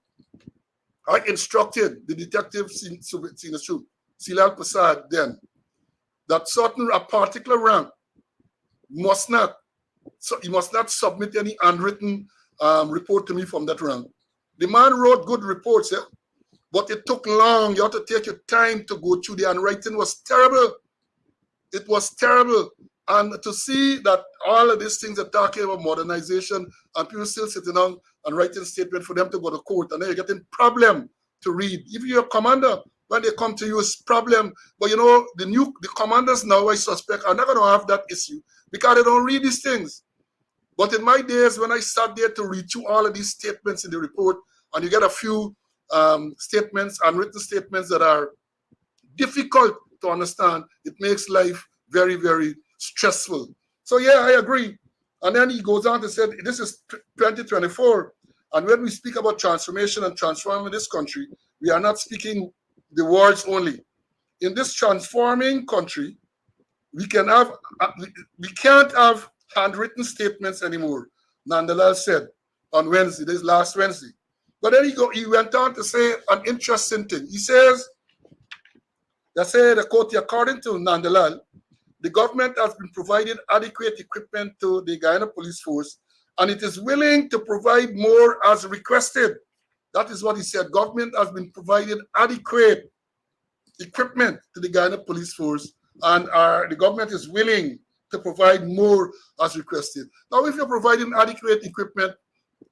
I instructed the detective, Silal Prasad then, that a particular rank must not, so he must not submit any handwritten report to me from that rank. The man wrote good reports, yeah, but it took long. You have to take your time to go through. The handwriting was terrible. It was terrible. And to see that all of these things are talking about modernization and people still sitting down and writing statement for them to go to court, and then you're getting problem to read. If you're a commander, when they come to you, it's problem. But you know, the commanders now, I suspect, are not going to have that issue because they don't read these things. But in my days, when I sat there to read through all of these statements in the report, and you get a few statements, unwritten statements that are difficult to understand, it makes life very, very stressful. So yeah, I agree. And then he goes on to say, this is 2024. And when we speak about transformation and transforming this country, we are not speaking the words only. In this transforming country, we can't have handwritten statements anymore, Nandalal said on Wednesday, this last Wednesday. But then he went on to say an interesting thing. He says, they say, the quote, according to Nandalal, the government has been providing adequate equipment to the Guyana Police Force, and it is willing to provide more as requested. That is what he said. Government has been providing adequate equipment to the Guyana Police Force, and the government is willing to provide more as requested. Now, if you're providing adequate equipment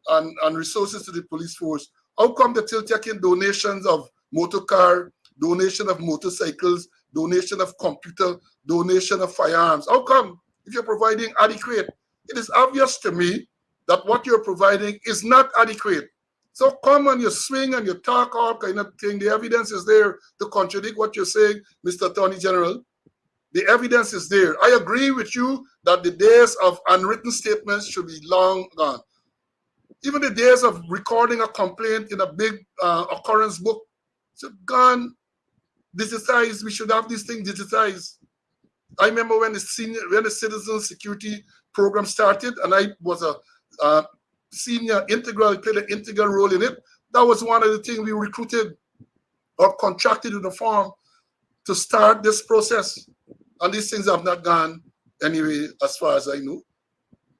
and resources to the police force, how come they're still taking donations of motor car, donation of motorcycles, donation of computer, donation of firearms? How come? If you're providing adequate, it is obvious to me that what you're providing is not adequate. So come and you swing and you talk all kind of thing. The evidence is there to contradict what you're saying, Mr. Attorney General. The evidence is there. I agree with you that the days of unwritten statements should be long gone. Even the days of recording a complaint in a big occurrence book, so gone, digitized. We should have these things digitized. I remember when the citizen security program started, and I was a senior integral, played an integral role in it. That was one of the things we recruited or contracted with the firm to start this process. And these things have not gone anyway, as far as I know.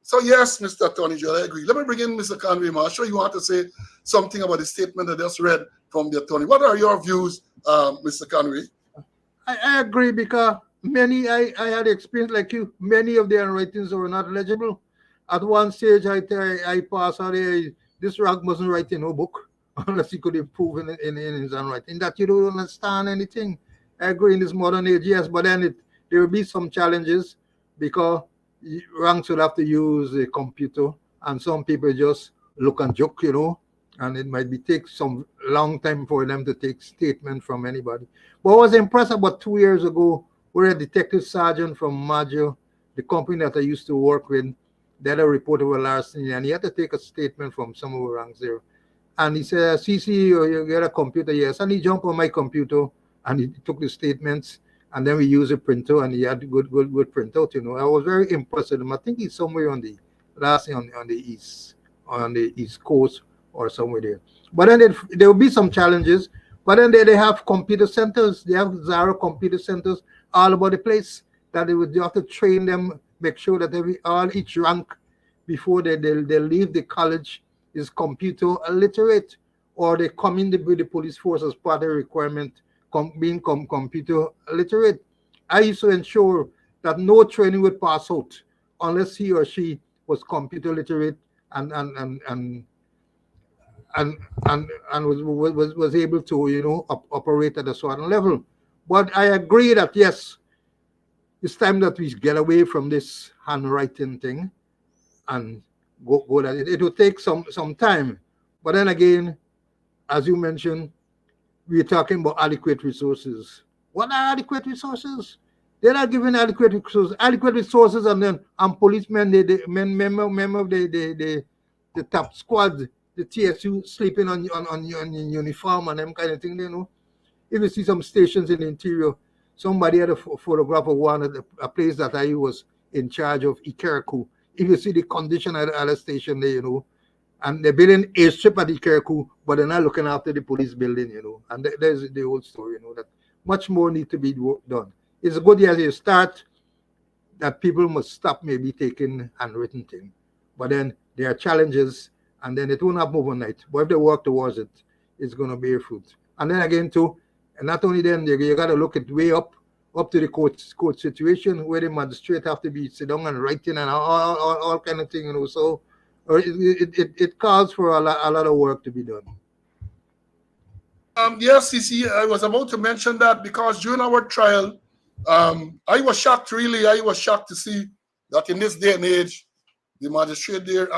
So yes, Mr. Attorney General, I agree. Let me bring in Mr. Conway. I'm sure you want to say something about the statement I just read from the attorney. What are your views, Mr. Conway? I agree because I had experience like you. Many of their writings were not legible. At one stage, I passed out this rank wasn't writing no book unless he could improve in his handwriting. That you don't understand anything. I agree in this modern age, yes, but then there will be some challenges because ranks will have to use a computer, and some people just look and joke, and it might take some long time for them to take statement from anybody. But I was impressed about 2 years ago, where a detective sergeant from Majo, the company that I used to work with, they had a report of a larceny, and he had to take a statement from some of the ranks there. And he said, CC, you get a computer? Yes. And he jumped on my computer and he took the statements, and then we used a printer, and he had good printout. I was very impressed with him. I think he's somewhere on the east coast or somewhere there. But then there will be some challenges. But then they have computer centers. They have Zara computer centers all over the place that you have to train them, make sure that each rank before they leave the college is computer illiterate, or they come in with the police force as part of the requirement being computer illiterate. I used to ensure that no training would pass out unless he or she was computer literate and was able to operate at a certain level. But I agree that yes, it's time that we get away from this handwriting thing and go at it. It will take some time, but then again, as you mentioned, we're talking about adequate resources. What are adequate resources? They're not giving adequate resources. Adequate resources, and policemen, member of the top squad, the TSU sleeping on uniform and them kind of thing. If you see some stations in the interior, somebody had a photograph of one at a place that I was in charge of, Ikeraku. If you see the condition at the station there, and they're building a strip at Ikeraku, but they're not looking after the police building, and there's the old story, that much more need to be done. it's a good as you start that people must stop maybe taking handwritten thing. But then there are challenges, and then it won't happen overnight. But if they work towards it, it's going to bear fruit. And then again, too, and not only then, you got to look at way up to the court situation where the magistrate have to be sit down and writing and all kind of thing, So it calls for a lot of work to be done. Yes, CC, I was about to mention that because during our trial, I was shocked, really. I was shocked to see that in this day and age, the magistrate there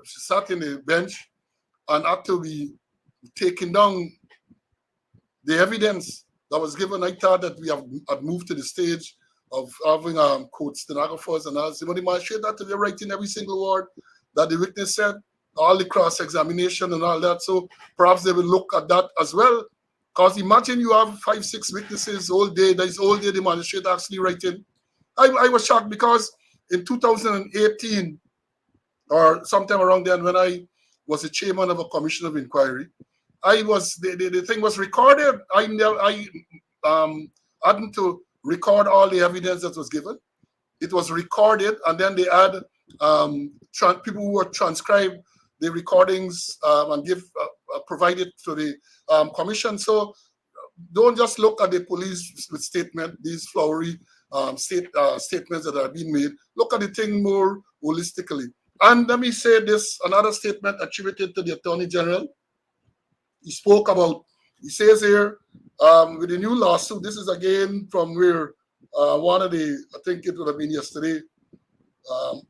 sat in the bench and had to be taking down the evidence that was given. I thought that we had moved to the stage of having court stenographers and all. But the magistrate had to be writing every single word that the witness said, all the cross-examination and all that. So perhaps they will look at that as well. Because imagine you have 5, 6 witnesses all day. That is all day the magistrate actually writing. I was shocked because in 2018 or sometime around then, when I was the chairman of a commission of inquiry, the thing was recorded. I hadn't to record all the evidence that was given. It was recorded, and then they had people who were transcribed the recordings and provide it to the commission. So don't just look at the police statement, these flowery statements that are being made. Look at the thing more holistically. And let me say this, another statement attributed to the Attorney General. He spoke about, he says here, with the new lawsuit, this is again from where one of the, I think it would have been yesterday,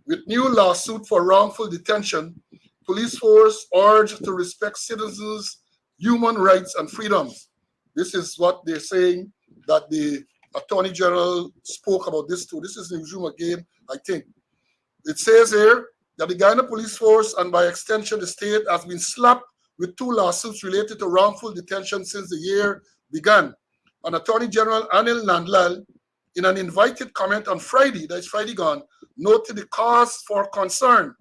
with new lawsuit for wrongful detention, police force urged to respect citizens' human rights and freedoms. This is what they're saying, that the Attorney General spoke about this too. This is in Zoom again, I think. It says here that the Guyana Police Force, and by extension the state, has been slapped with 2 lawsuits related to wrongful detention since the year began. And Attorney General Anil Nandlal, in an invited comment on Friday, that's Friday gone, noted the cause for concern.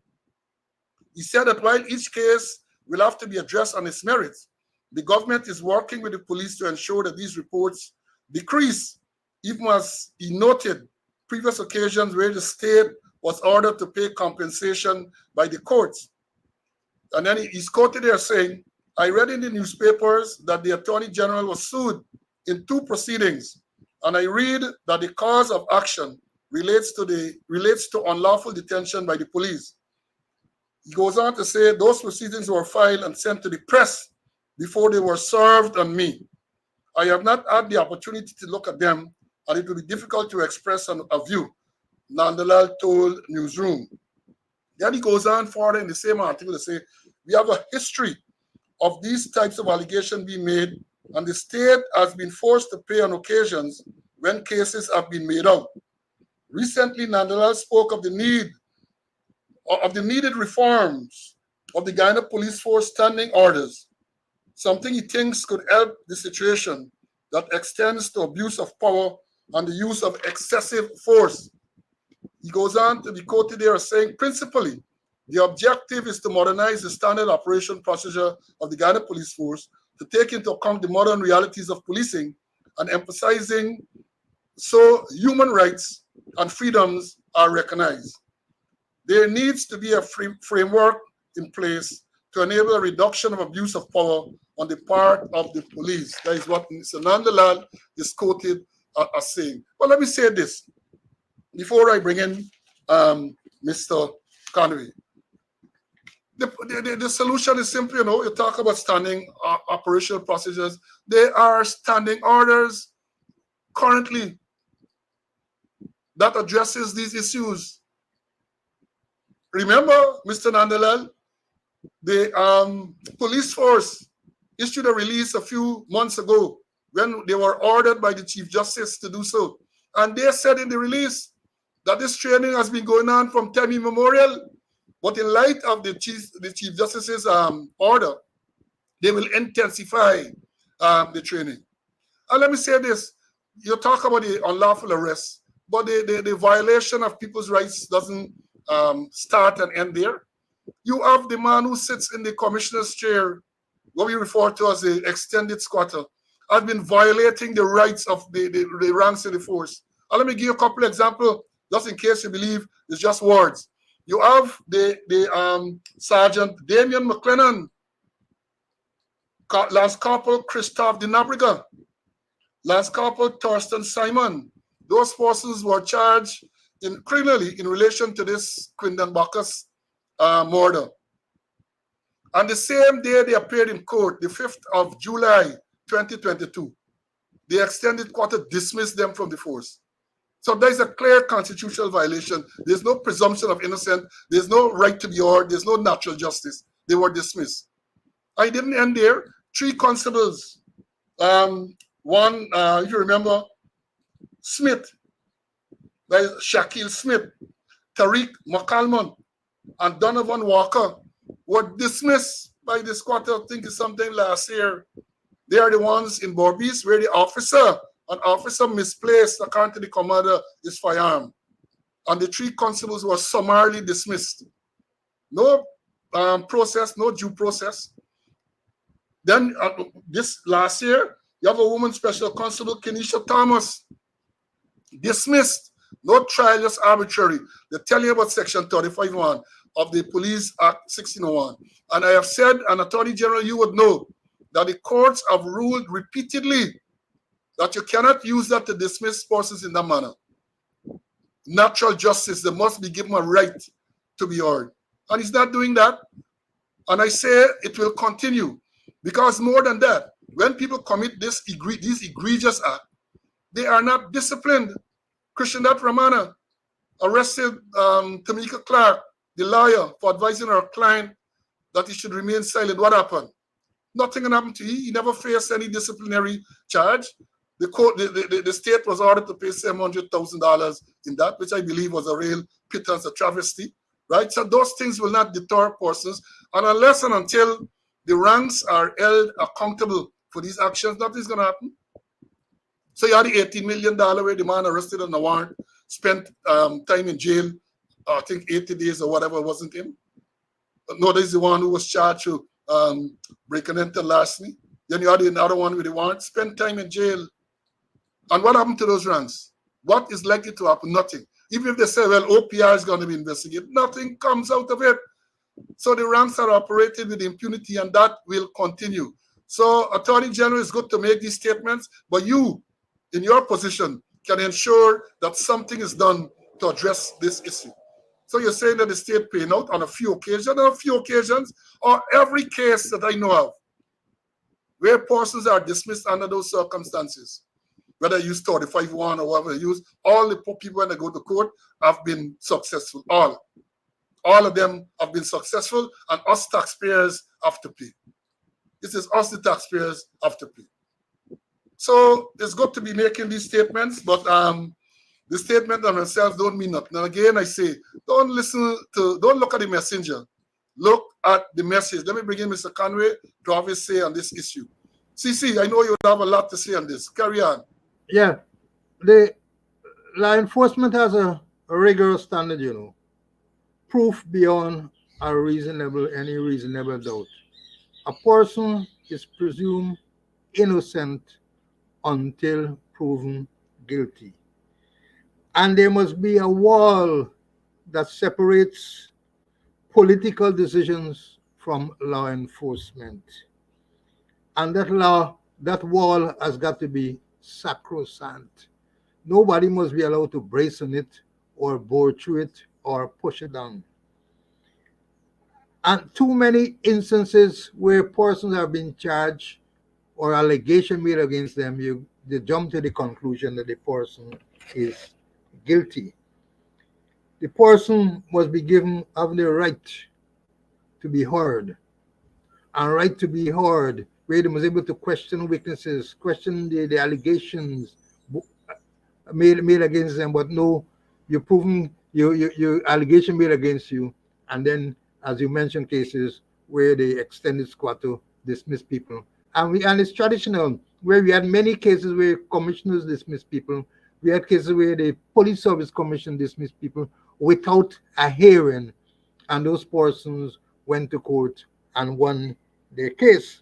He said that while each case will have to be addressed on its merits, the government is working with the police to ensure that these reports decrease, even as he noted previous occasions where the state was ordered to pay compensation by the courts. And then he's quoted there saying, I read in the newspapers that the Attorney General was sued in 2 proceedings, and I read that the cause of action relates to unlawful detention by the police. He goes on to say those proceedings were filed and sent to the press before they were served on me. I have not had the opportunity to look at them, and it will be difficult to express a view, Nandalal told Newsroom. Then he goes on further in the same article to say, we have a history of these types of allegations being made, and the state has been forced to pay on occasions when cases have been made out. Recently, Nandalal spoke of the needed reforms of the Guyana Police Force standing orders, something he thinks could help the situation that extends to abuse of power and the use of excessive force. He goes on to be quoted there as saying, principally, the objective is to modernize the standard operation procedure of the Guyana Police Force to take into account the modern realities of policing and emphasizing so human rights and freedoms are recognized. There needs to be a framework in place to enable a reduction of abuse of power on the part of the police. That is what Mr. Nandalal is quoted as saying. But let me say this before I bring in Mr. Conway. The solution is simple, you talk about standing operational procedures. There are standing orders currently that addresses these issues. Remember, Mr. Nandalal, the police force issued a release a few months ago when they were ordered by the Chief Justice to do so. And they said in the release that this training has been going on from time immemorial, but in light of the Chief Justice's order, they will intensify the training. And let me say this, you talk about the unlawful arrest, but the violation of people's rights doesn't start and end there. You have the man who sits in the commissioner's chair, what we refer to as the extended squatter, has been violating the rights of the ranks of the force. And let me give you a couple of examples, just in case you believe it's just words. You have the Sergeant Damien McLennan, Lance Corporal Christophe de Nabriga, Lance Corporal Thorsten Simon. Those persons were charged criminally in relation to this Quindan Bacchus murder. On the same day they appeared in court, the 5th of July 2022, the extended court dismissed them from the force. So there's a clear constitutional violation. There's no presumption of innocence. There's no right to be heard. There's no natural justice. They were dismissed. I didn't end there. 3 constables. One, if you remember, Smith, Shaquille Smith, Tariq McCalmon, and Donovan Walker were dismissed by this court. I think it's sometime last year. They are the ones in Borbies where an officer misplaced, according to the commander, his firearm. And the 3 constables were summarily dismissed. No process, no due process. Then this last year, you have a woman special constable, Kenisha Thomas, dismissed. No trial, just arbitrary. They tell you about Section 35(1) of the Police Act 1601. And I have said, an Attorney General, you would know that the courts have ruled repeatedly that you cannot use that to dismiss persons in that manner. Natural justice, they must be given a right to be heard. And he's not doing that. And I say it will continue. Because more than that, when people commit these egregious acts, they are not disciplined. Christian Dat Ramana arrested Tamika Clark, the lawyer, for advising her client that he should remain silent. What happened? Nothing happened to him. He never faced any disciplinary charge. The state was ordered to pay $700,000 in that, which I believe was a real pittance, a travesty, right? So those things will not deter persons. And unless and until the ranks are held accountable for these actions, nothing's going to happen. So you had the $18 million where the man arrested on a warrant, spent time in jail, I think 80 days or whatever, wasn't him. No, this is the one who was charged with breaking into larceny. Then you had another one with the warrant, spent time in jail. And what happened to those ranks? What is likely to happen? Nothing. Even if they say, well, OPR is going to be investigated, nothing comes out of it. So the ranks are operated with impunity, and that will continue. So Attorney General, is good to make these statements, but you, in your position, can ensure that something is done to address this issue. So you're saying that the state paying out on a few occasions, or every case that I know of, where persons are dismissed under those circumstances, whether you use 35(1) or whatever you use, all the people when they go to court have been successful. All of them have been successful, and us taxpayers have to pay. This is us, the taxpayers, have to pay. So it's good to be making these statements, but the statement on themselves don't mean nothing. And again, I say, don't look at the messenger. Look at the message. Let me bring in Mr. Conway to have his say on this issue. CC, I know you have a lot to say on this. Carry on. Yeah, the law enforcement has a rigorous standard, proof beyond any reasonable doubt. A person is presumed innocent until proven guilty. And there must be a wall that separates political decisions from law enforcement. And that wall has got to be sacrosanct. Nobody must be allowed to brace on it or bore through it or push it down. And too many instances where persons have been charged or allegation made against them, they jump to the conclusion that the person is guilty. The person must be have the right to be heard. And right to be heard, where they must be able to question witnesses, question the allegations made against them, but no, you're proving your allegation made against you, and then, as you mentioned, cases where they extended squad to dismiss people, and it's traditional where we had many cases where commissioners dismiss people. We had cases where the police service commission dismissed people without a hearing, and those persons went to court and won their case.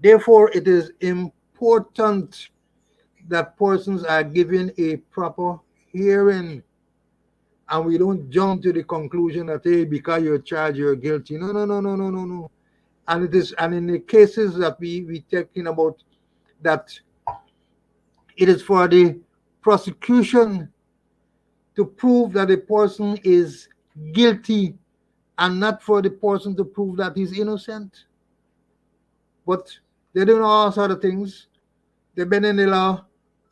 Therefore, it is important that persons are given a proper hearing, and we don't jump to the conclusion that, hey, because you're charged, you're guilty. No, no, no, no, no, no, no. And it is, and in the cases that we talking about, that it is for the prosecution to prove that a person is guilty, and not for the person to prove that he's innocent. But they do all sort of things. They're bending the law,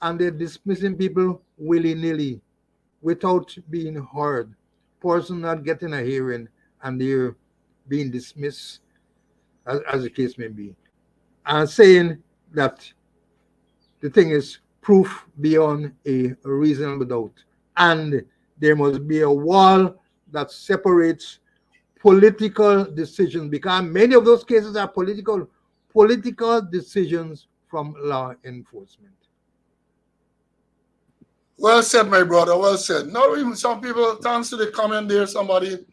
and they're dismissing people willy-nilly without being heard. Person not getting a hearing, and they're being dismissed, as the case may be. And saying that the thing is proof beyond a reasonable doubt. And there must be a wall that separates political decisions, because many of those cases are political decisions from law enforcement. Well said, my brother. Well said. Now, even some people, thanks to the comment there, somebody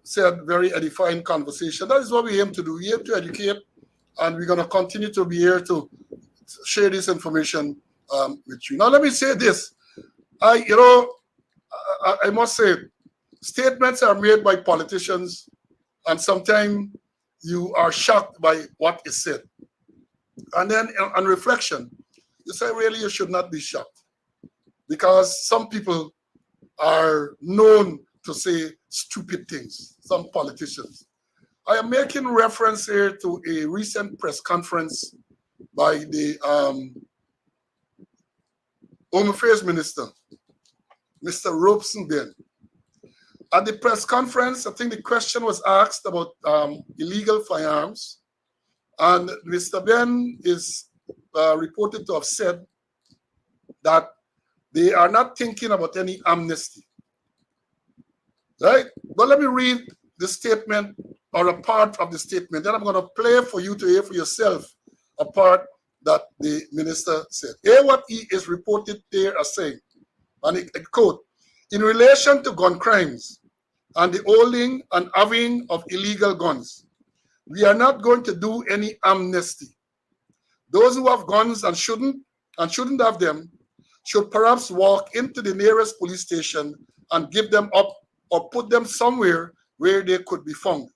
said very edifying conversation. That is what we aim to do. We aim to educate, and we're going to continue to be here to share this information with you. Now, let me say this. I must say, statements are made by politicians, and sometimes you are shocked by what is said. And then on reflection, you say, really, you should not be shocked, because some people are known to say stupid things, some politicians. I am making reference here to a recent press conference by the Home Affairs Minister, Mr. Robeson Ben. At the press conference, I think the question was asked about illegal firearms, and Mr. Ben is reported to have said that they are not thinking about any amnesty, right? But let me read the statement, or a part of the statement. Then I'm going to play for you to hear for yourself a part that the minister said. Hear what he is reported there as saying, and I quote, in relation to gun crimes and the holding and having of illegal guns, we are not going to do any amnesty. Those who have guns and shouldn't have them should perhaps walk into the nearest police station and give them up, or put them somewhere where they could be found.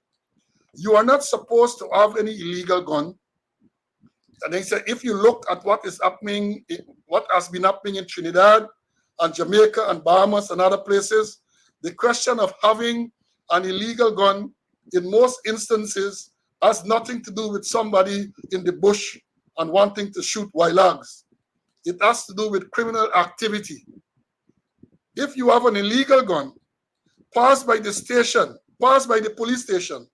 You are not supposed to have any illegal gun. And they said, if you look at what is happening, what has been happening in Trinidad and Jamaica and Bahamas and other places, the question of having an illegal gun in most instances has nothing to do with somebody in the bush and wanting to shoot wild hogs. It has to do with criminal activity. If you have an illegal gun, pass by the police station,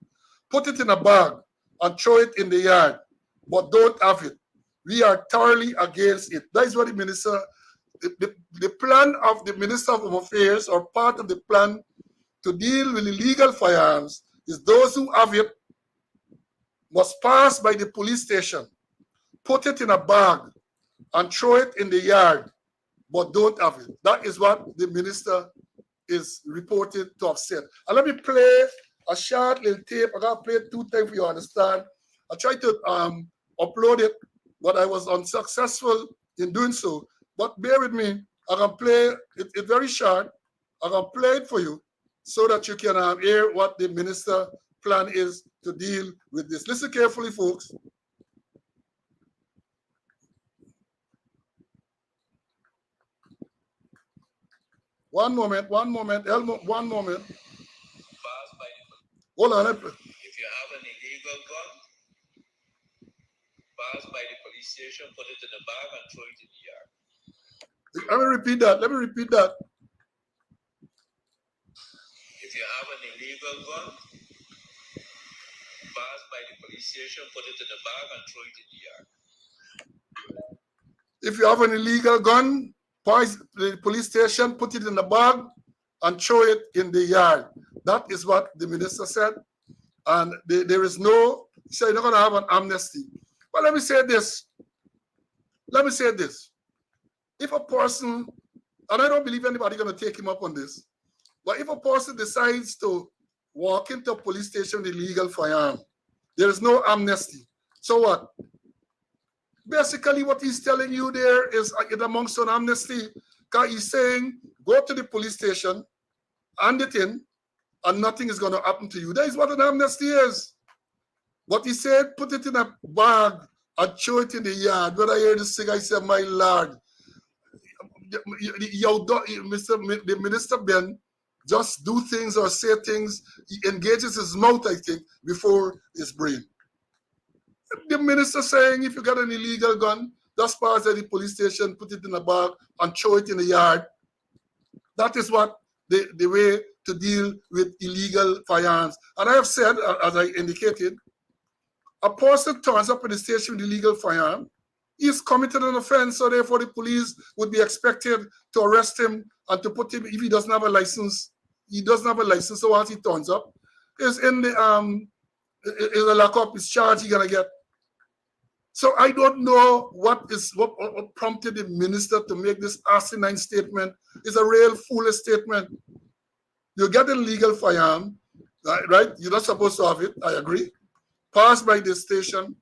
put it in a bag and throw it in the yard, but don't have it. We are thoroughly against it. That is what the minister, the plan of the Minister of Home Affairs, or part of the plan to deal with illegal firearms, is those who have it must pass by the police station, put it in a bag and throw it in the yard, but don't have it. That is what the minister is reported to have said. And let me play a short little tape. I got to play it 2 times for you to understand. I tried to upload it, but I was unsuccessful in doing so. But bear with me. I can play it. It's very short. I can play it for you so that you can hear what the minister plan is to deal with this. Listen carefully, folks. One moment, Elmo, one moment. Hold on. If you have an illegal gun, pass by the police station, put it in a bag and throw it in the yard. Let me repeat that. If you have an illegal gun, pass by the police station, put it in a bag and throw it in the yard. If you have an illegal gun, pass the police station, put it in a bag and throw it in the yard. That is what the minister said. And there is no, he said, you're not going to have an amnesty. But let me say this. If a person, and I don't believe anybody going to take him up on this, but if a person decides to walk into a police station with illegal firearm, there is no amnesty. So what? Basically, what he's telling you there is it amounts to an amnesty. Because he's saying, go to the police station, hand it in, and nothing is going to happen to you. That is what an amnesty is. What he said, put it in a bag and throw it in the yard. When I hear this thing, I said, my Lord, the Minister Ben just do things or say things. He engages his mouth, I think, before his brain. The minister saying, if you got an illegal gun, just pass at the police station, put it in a bag, and throw it in the yard. That is what the way to deal with illegal firearms. And I have said, as I indicated, a person turns up at the station with illegal firearm, he is committed an offense, so therefore the police would be expected to arrest him and to put him, if he doesn't have a license, so once he turns up, is in the lockup, is charged he's gonna get. So I don't know what prompted the minister to make this asinine statement. It's a real foolish statement. You get a legal firearm, right? You're not supposed to have it, I agree. Pass by the station,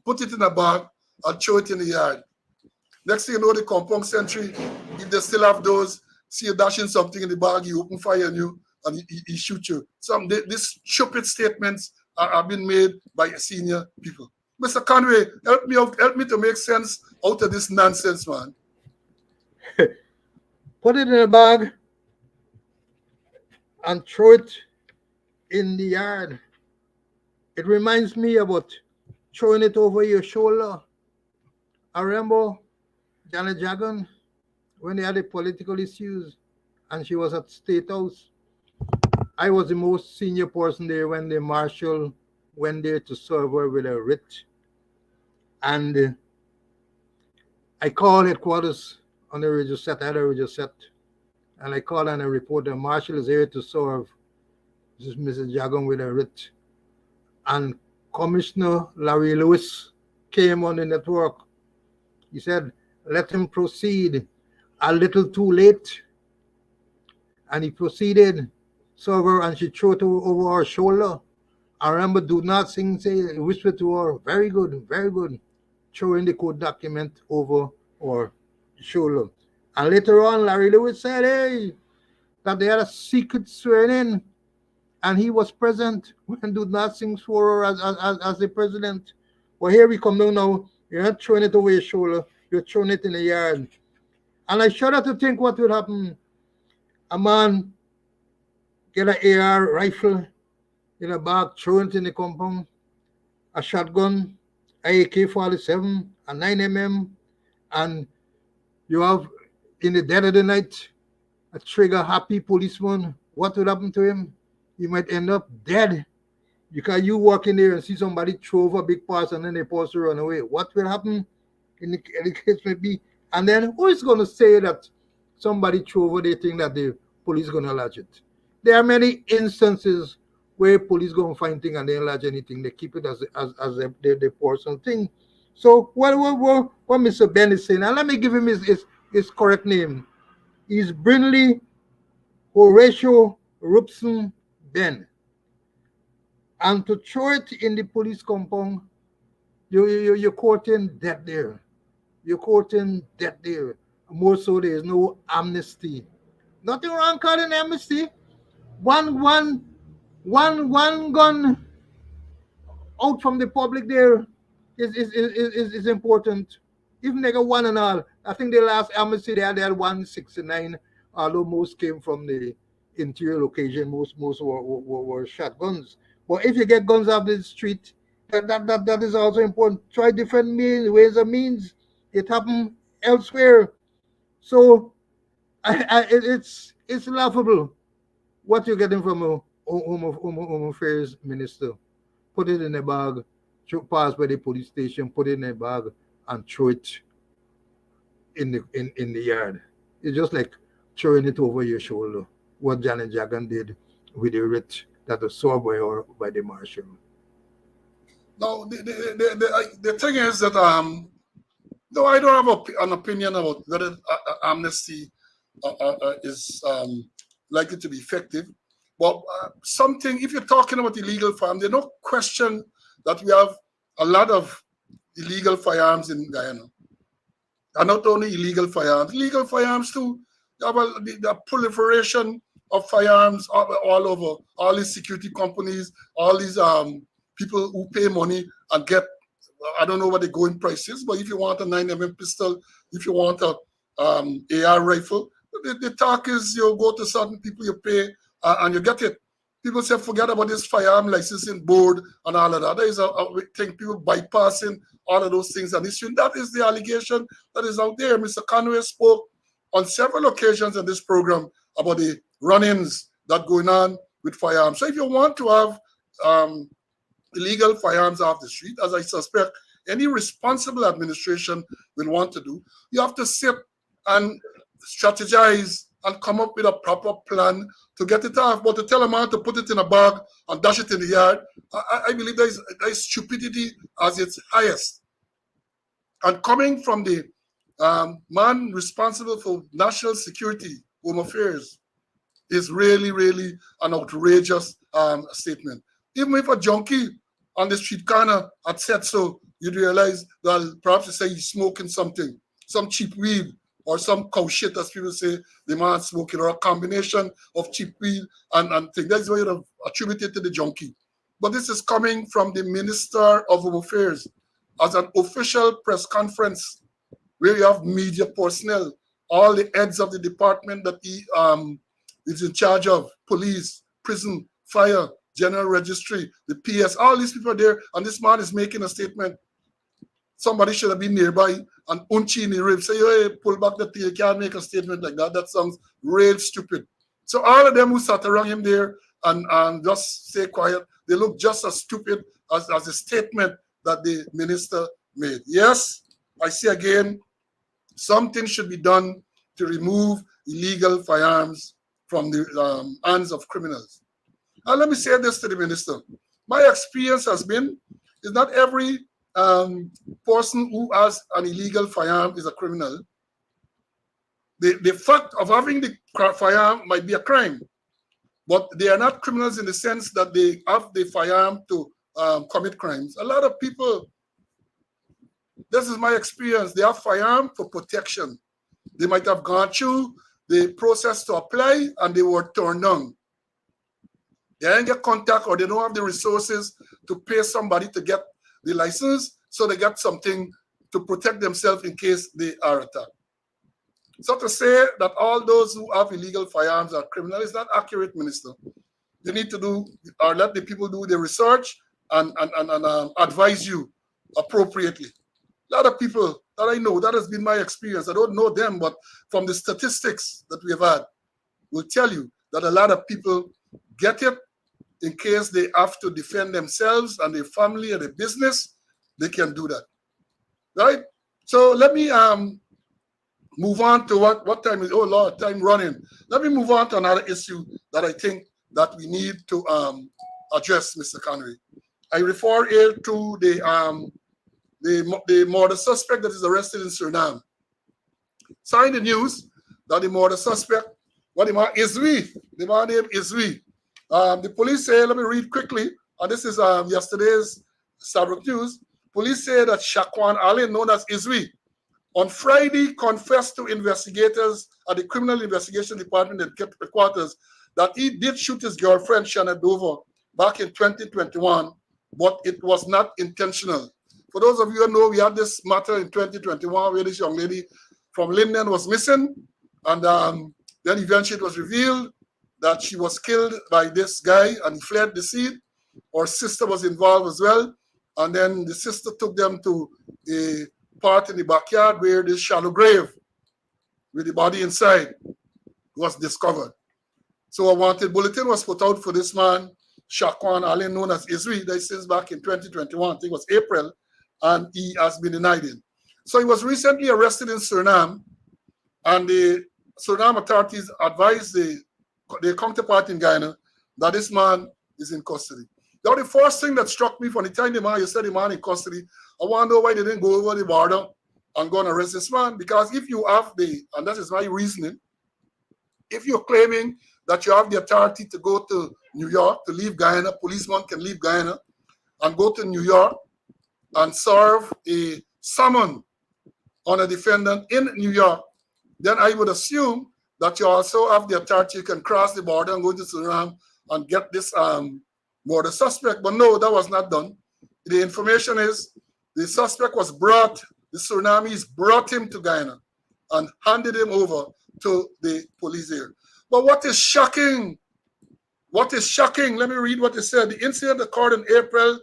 put it in a bag, and throw it in the yard. Next thing you know, the compound sentry, if they still have those, see you dashing something in the bag, he open fire on you, and he shoot you. These stupid statements are being made by senior people. Mr. Conway, help me to make sense out of this nonsense, man. Put it in a bag and throw it in the yard. It reminds me about throwing it over your shoulder. I remember Janet Jagan when they had the political issues and she was at State House. I was the most senior person there when the marshal went there to serve her with a writ. And I called headquarters on the radio set. I had a radio set. And I called and I reported the marshal is here to serve this Mrs. Jagan with a writ. And Commissioner Larry Lewis came on the network. He said, let him proceed. A little too late. And he proceeded, serve her, and she threw it over her shoulder. I remember do not sing, say, whisper to her, very good, throwing the court document over her shoulder. And later on, Larry Lewis said, hey, that they had a secret swearing in, and he was present when do not sing swore her as the president. Well, here we come down now. You're not throwing it over your shoulder, you're throwing it in the yard. And I shudder to think what would happen. A man get an AR rifle in a bag, throw it in the compound, a shotgun, a AK-47, a 9mm, and you have, in the dead of the night, a trigger-happy policeman. What would happen to him? He might end up dead. Because you walk in there and see somebody throw over a big pass and then they pause to run away. What will happen in the case may be? And then who is going to say that somebody threw over the thing that the police going to lodge it? There are many instances where police go and find things and they don't lodge anything. They keep it as their personal thing. So what Mr. Ben is saying, and let me give him his correct name. He's Brinley Horatio Robeson Ben. And to throw it in the police compound, you're quoting death there. You're quoting death there. More so, there is no amnesty. Nothing wrong calling amnesty. One gun out from the public there is important. Even they got one and all. I think the last amnesty they had 169, although most came from the interior location. Most were shotguns. But if you get guns off the street, that is also important. Try different ways and means. It happened elsewhere. So it's laughable what you're getting from a home affairs minister. Put it in a bag, pass by the police station, put it in a bag, and throw it in the yard. It's just like throwing it over your shoulder. What Janet Jagan did with the writ that was served by the marshal. No, the thing is that no, I don't have an opinion about whether amnesty is likely to be effective. But something, if you're talking about illegal farm, there's no question that we have a lot of illegal firearms in Guyana. And not only illegal firearms, legal firearms too. The proliferation of firearms all over, all these security companies, all these people who pay money and get, I don't know what the going price is, but if you want a 9mm pistol, if you want a AR rifle, the talk is you go to certain people, you pay, and you get it. People say, forget about this firearm licensing board and all of that. There is a thing, people bypassing all of those things and issuing. That is the allegation that is out there. Mr. Conway spoke on several occasions in this program about the run-ins that going on with firearms. So if you want to have illegal firearms off the street, as I suspect any responsible administration will want to do, you have to sit and strategize and come up with a proper plan to get it off. But to tell a man to put it in a bag and dash it in the yard, I believe there is stupidity as its highest. And coming from the man responsible for national security, home affairs, is really, really an outrageous statement. Even if a junkie on the street corner had said so, you'd realize that perhaps they say he's smoking something, some cheap weed, or some cow shit, as people say, the man smoking, or a combination of cheap weed and things. That's why you attribute it to the junkie. But this is coming from the Minister of Home Affairs as an official press conference where you have media personnel, all the heads of the department that he is in charge of, police, prison, fire, general registry, the PS, all these people are there, and this man is making a statement. Somebody should have been nearby and unchi in the rib, say, hey, pull back the thing, you can't make a statement like that. That sounds real stupid. So all of them who sat around him there and just stay quiet, they look just as stupid as the statement that the minister made. Yes, I say again, something should be done to remove illegal firearms from the hands of criminals. And let me say this to the minister. My experience has been, is not every person who has an illegal firearm is a criminal. The fact of having the firearm might be a crime, but they are not criminals in the sense that they have the firearm to commit crimes. A lot of people, this is my experience, they have firearm for protection. They might have gone through the process to apply and they were turned down. They didn't get contact or they don't have the resources to pay somebody to get the license, so they get something to protect themselves in case they are attacked. So to say that all those who have illegal firearms are criminals is not accurate, Minister. You need to do, or let the people do the research and advise you appropriately. A lot of people that I know, that has been my experience. I don't know them, but from the statistics that we have had, will tell you that a lot of people get it in case they have to defend themselves and their family and their business. They can do that, right? So let me move on to what time is, oh Lord, time running. Let me move on to another issue that I think that we need to address, Mr. Conway. I refer here to the murder suspect that is arrested in Suriname. Signed the news that the murder suspect, what the man is we, the man name is we. The police say, let me read quickly, and this is yesterday's Sabrook News. Police say that Shakwan Ali, known as Izwi, on Friday confessed to investigators at the Criminal Investigation Department at headquarters that he did shoot his girlfriend, Shanna Dover, back in 2021, but it was not intentional. For those of you who know, we had this matter in 2021 where this young lady from Linden was missing, and then eventually it was revealed that she was killed by this guy and he fled the scene. Her sister was involved as well, and then the sister took them to a part in the backyard where this shallow grave with the body inside was discovered. So a wanted bulletin was put out for this man, Shakwan Ali, known as Izwi, that since back in 2021, I think it was April, and he has been denied it. So he was recently arrested in Suriname, and the Suriname authorities advised the counterpart in Guyana that this man is in custody. Now, the first thing that struck me from the time you said the man in custody, I want to know why they didn't go over the border and go and arrest this man. Because if you have and that is my reasoning, if you're claiming that you have the authority to go to New York, to leave Guyana, policeman can leave Guyana and go to New York and serve a summon on a defendant in New York, then I would assume that you also have the authority, you can cross the border and go to Suriname and get this murder suspect. But no, that was not done. The information is the suspect was brought, the Surinamese brought him to Guyana and handed him over to the police here. But what is shocking, let me read what it said. The incident occurred in April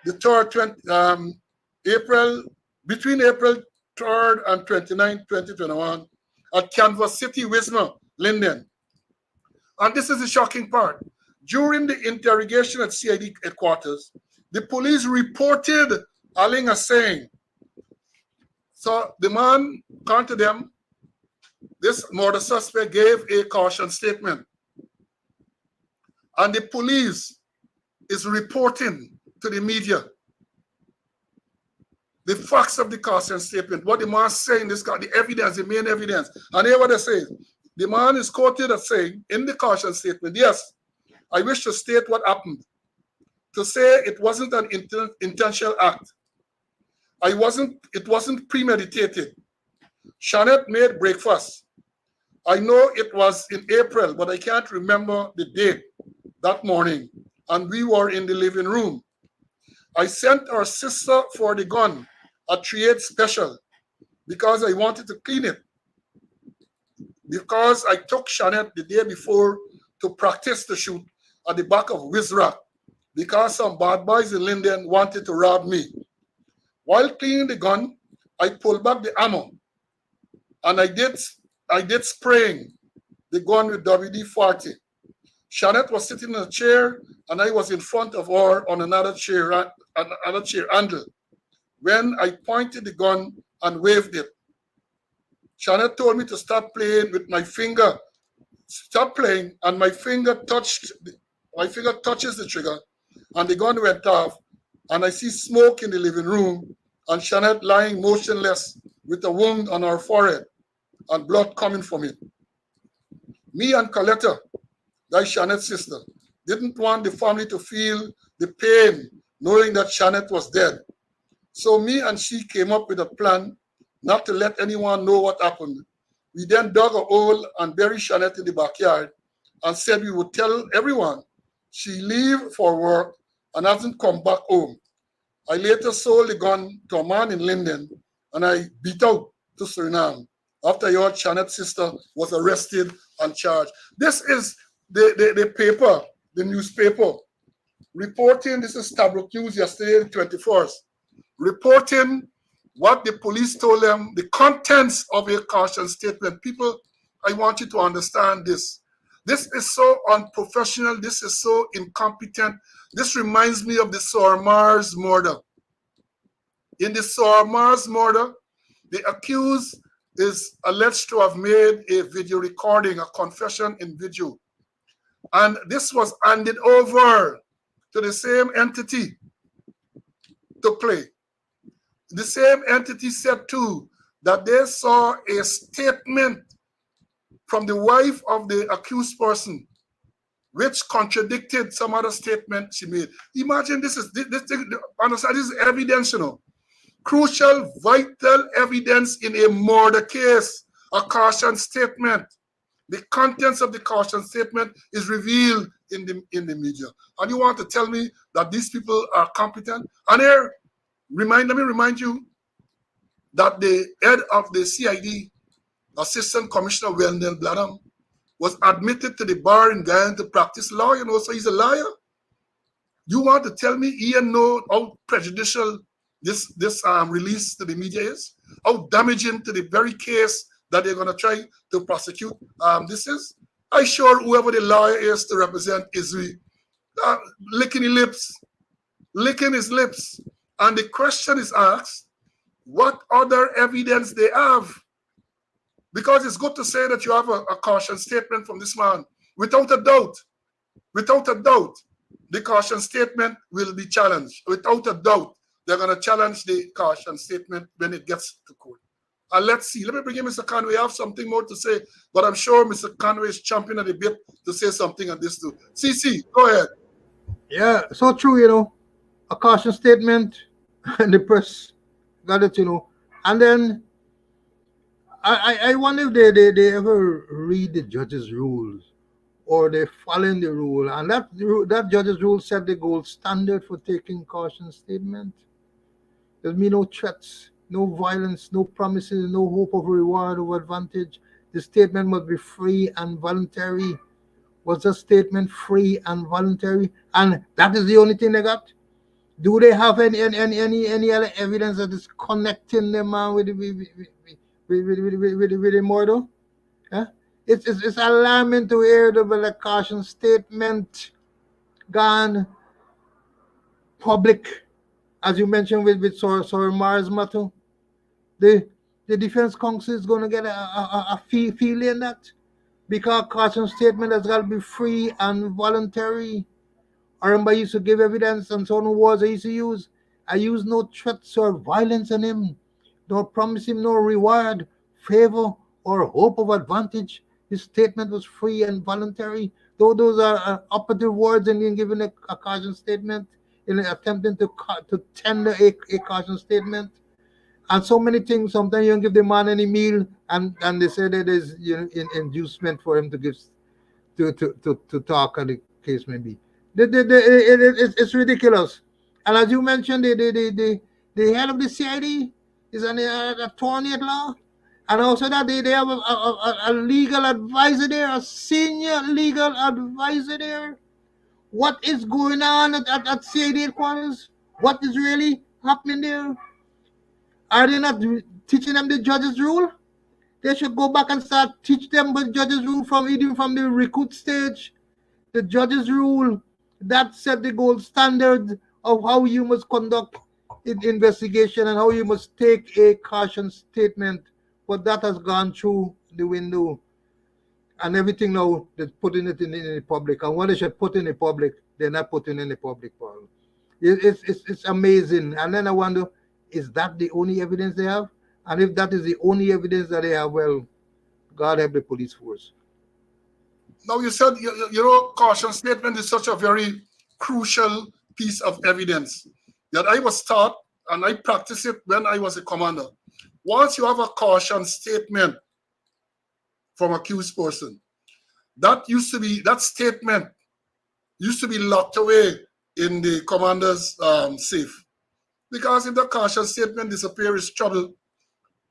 the 3rd, between April 3rd and 29th, 2021 at Canvas City, Wisma, Linden. And this is the shocking part. During the interrogation at CID headquarters, the police reported Aling as saying, so the man, according to them, this murder suspect gave a caution statement. And the police is reporting to the media the facts of the caution statement, what the man is saying, the evidence, the main evidence. And here what they say, the man is quoted as saying in the caution statement, yes, I wish to state what happened. To say it wasn't an intentional act. It wasn't premeditated. Shanette made breakfast. I know it was in April, but I can't remember the date that morning. And we were in the living room. I sent our sister for the gun, a .38 special, because I wanted to clean it. Because I took Shanette the day before to practice the shoot at the back of Wizrock, because some bad boys in Linden wanted to rob me. While cleaning the gun, I pulled back the ammo, and I did spraying the gun with WD-40. Shanette was sitting in a chair, and I was in front of her on another chair handle. When I pointed the gun and waved it, Shanette told me to stop playing with my finger. Stop playing, and my finger touches the trigger, and the gun went off, and I see smoke in the living room, and Shanette lying motionless with a wound on her forehead and blood coming from it. Me and Coletta, that's Shanette's sister, didn't want the family to feel the pain knowing that Shanette was dead. So me and she came up with a plan not to let anyone know what happened. We then dug a hole and buried Shanette in the backyard and said we would tell everyone she leave for work and hasn't come back home. I later sold the gun to a man in Linden and I beat out to Suriname after your Shanette's sister was arrested and charged. This is the paper, the newspaper, reporting, this is Tabloid News yesterday, the 21st, reporting what the police told them, the contents of a caution statement. People, I want you to understand this. This is so unprofessional. This is so incompetent. This reminds me of the Sormars murder. In the Sormars murder, the accused is alleged to have made a video recording, a confession in video. And this was handed over to the same entity to play. The same entity said too that they saw a statement from the wife of the accused person which contradicted some other statement she made. Imagine this is evidence, you know. Crucial, vital evidence in a murder case, a caution statement. The contents of the caution statement is revealed in the media. And you want to tell me that these people are competent? And here, let me remind you that the head of the CID, Assistant Commissioner Wendell Bladham, was admitted to the bar in Guyana to practice law, you know, so he's a liar. You want to tell me he didn't know how prejudicial this release to the media is? How damaging to the very case that they're going to try to prosecute this is? I sure whoever the lawyer is to represent Israel, licking his lips. And the question is asked, what other evidence they have? Because it's good to say that you have a caution statement from this man. Without a doubt, the caution statement will be challenged. Without a doubt, they're going to challenge the caution statement when it gets to court. And let's see. Let me bring in Mr. Conway. I have something more to say, but I'm sure Mr. Conway is champing at the bit to say something on this too. CC, go ahead. Yeah, so true, you know. A caution statement And the press got it, And then I wonder if they ever read the judge's rules or they follow the rule. And that judge's rule set the gold standard for taking caution statement. There'll be no threats, no violence, no promises, no hope of reward or advantage. The statement must be free and voluntary. Was the statement free and voluntary? And that is the only thing they got? Do they have any other evidence that is connecting the man with the murder? Yeah? It's alarming to hear the caution statement gone public, as you mentioned with Sir Mars matter. The the defense counsel is going to get a feeling that because caution statement has got to be free and voluntary. I remember I used to give evidence on certain words I used to use. I used no threats or violence on him, nor promise him no reward, favor, or hope of advantage. His statement was free and voluntary. Though those are operative words and in giving a caution statement, in attempting to tender a caution statement. And so many things, sometimes you don't give the man any meal, and they say that there's inducement for him to give to talk, and the case may be. It's ridiculous. And as you mentioned, the head of the CID is an attorney at law. And also that they have a legal advisor there, a senior legal advisor there. What is going on at CID headquarters? What is really happening there? Are they not teaching them the judge's rule? They should go back and start teach them the judge's rule from even from the recruit stage. The judge's rule that set the gold standard of how you must conduct an investigation and how you must take a caution statement. But that has gone through the window, and everything now they're putting it in the public. And what they should put in the public, they're not putting in the public, Paul. It's amazing. And then I wonder, is that the only evidence they have? And if that is the only evidence that they have, well, God help the police force. Now you said, caution statement is such a very crucial piece of evidence that I was taught and I practiced it when I was a commander. Once you have a caution statement from accused person, that statement used to be locked away in the commander's safe. Because if the caution statement disappears, it's trouble.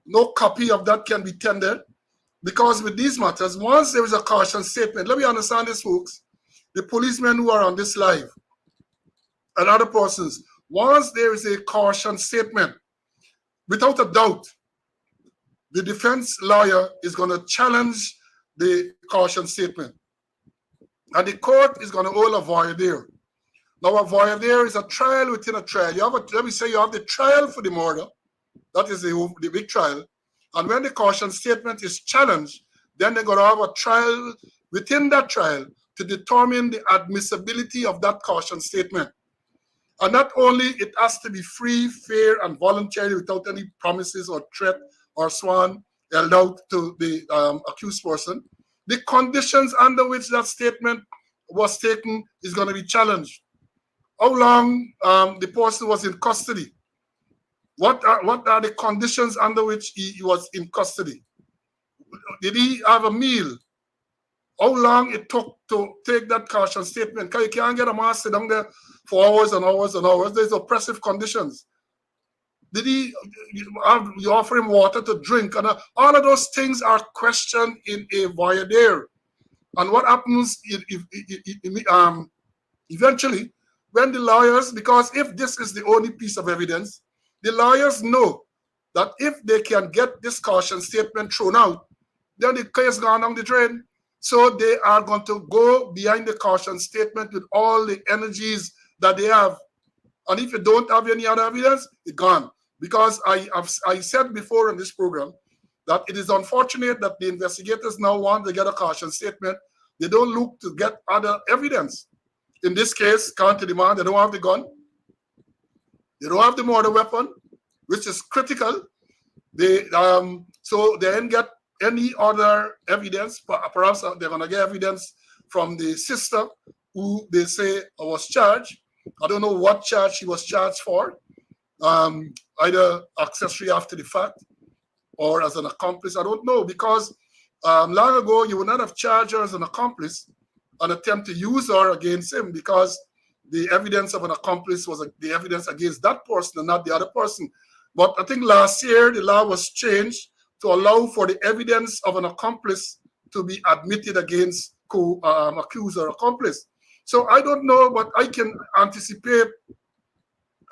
No copy of that can be tendered. Because with these matters, once there is a caution statement, let me understand this, folks. The policemen who are on this live and other persons, once there is a caution statement, without a doubt, the defense lawyer is going to challenge the caution statement. And the court is going to hold a voir dire. Now, a voir dire is a trial within a trial. Let me say you have the trial for the murder. That is the big trial. And when the caution statement is challenged, then they're going to have a trial within that trial to determine the admissibility of that caution statement. And not only it has to be free, fair, and voluntary without any promises or threat or sworn held out to the accused person, the conditions under which that statement was taken is going to be challenged. How long the person was in custody? What are the conditions under which he was in custody? Did he have a meal? How long it took to take that caution statement? Because you can't get a man sit down there for hours and hours and hours. There's oppressive conditions. Did you offer him water to drink? And all of those things are questioned in a voir dire. And what happens eventually when the lawyers, because if this is the only piece of evidence, the lawyers know that if they can get this caution statement thrown out, then the case gone down the drain. So they are going to go behind the caution statement with all the energies that they have. And if you don't have any other evidence, it's gone. Because I said before in this program that it is unfortunate that the investigators now want to get a caution statement. They don't look to get other evidence. In this case, counter demand, they don't have the gun. They don't have the murder weapon, which is critical. So they didn't get any other evidence. Perhaps they're going to get evidence from the sister who they say was charged. I don't know what charge she was charged for. either accessory after the fact or as an accomplice. I don't know, because long ago you would not have charged her as an accomplice and attempt to use her against him, because the evidence of an accomplice was the evidence against that person and not the other person. But I think last year the law was changed to allow for the evidence of an accomplice to be admitted against accused or accomplice. So I don't know, but I can anticipate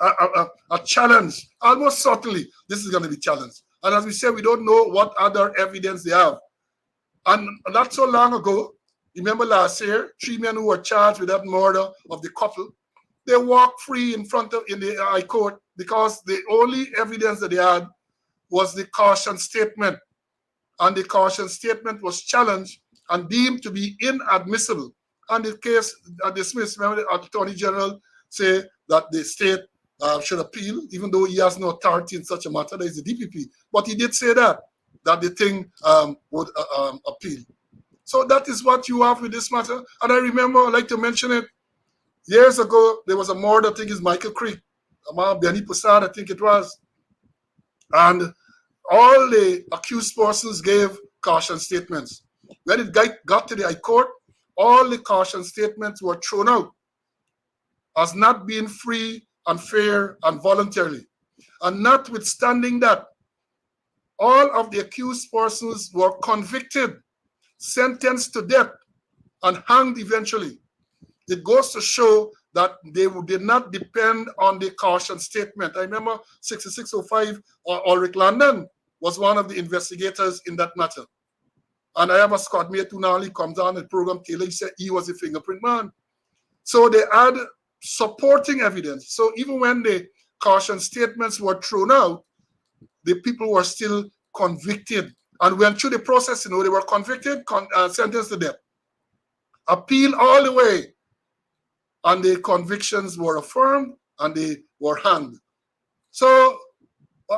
a challenge. Almost certainly this is going to be challenged. And as we said, we don't know what other evidence they have. And not so long ago, remember last year, 3 men who were charged with that murder of the couple, they walked free in the High Court because the only evidence that they had was the caution statement. And the caution statement was challenged and deemed to be inadmissible. And the case dismissed. Remember, the Attorney General said that the state should appeal, even though he has no authority in such a matter. That is the DPP. But he did say that the thing would appeal. So that is what you have with this matter. And I remember, I like to mention it, years ago, there was a murder, I think it's Michael Creek, Benny Posad, I think it was. And all the accused persons gave caution statements. When it got to the High Court, all the caution statements were thrown out as not being free and fair and voluntarily. And notwithstanding that, all of the accused persons were convicted, sentenced to death, and hanged eventually. It goes to show that they did not depend on the caution statement. I remember 6605, Ulrich London was one of the investigators in that matter. And I have a squad mate who now only comes on the program, Taylor, he said he was a fingerprint man. So they had supporting evidence. So even when the caution statements were thrown out, the people were still convicted and went through the process. They were convicted, sentenced to death, appeal all the way, and the convictions were affirmed and they were hanged. So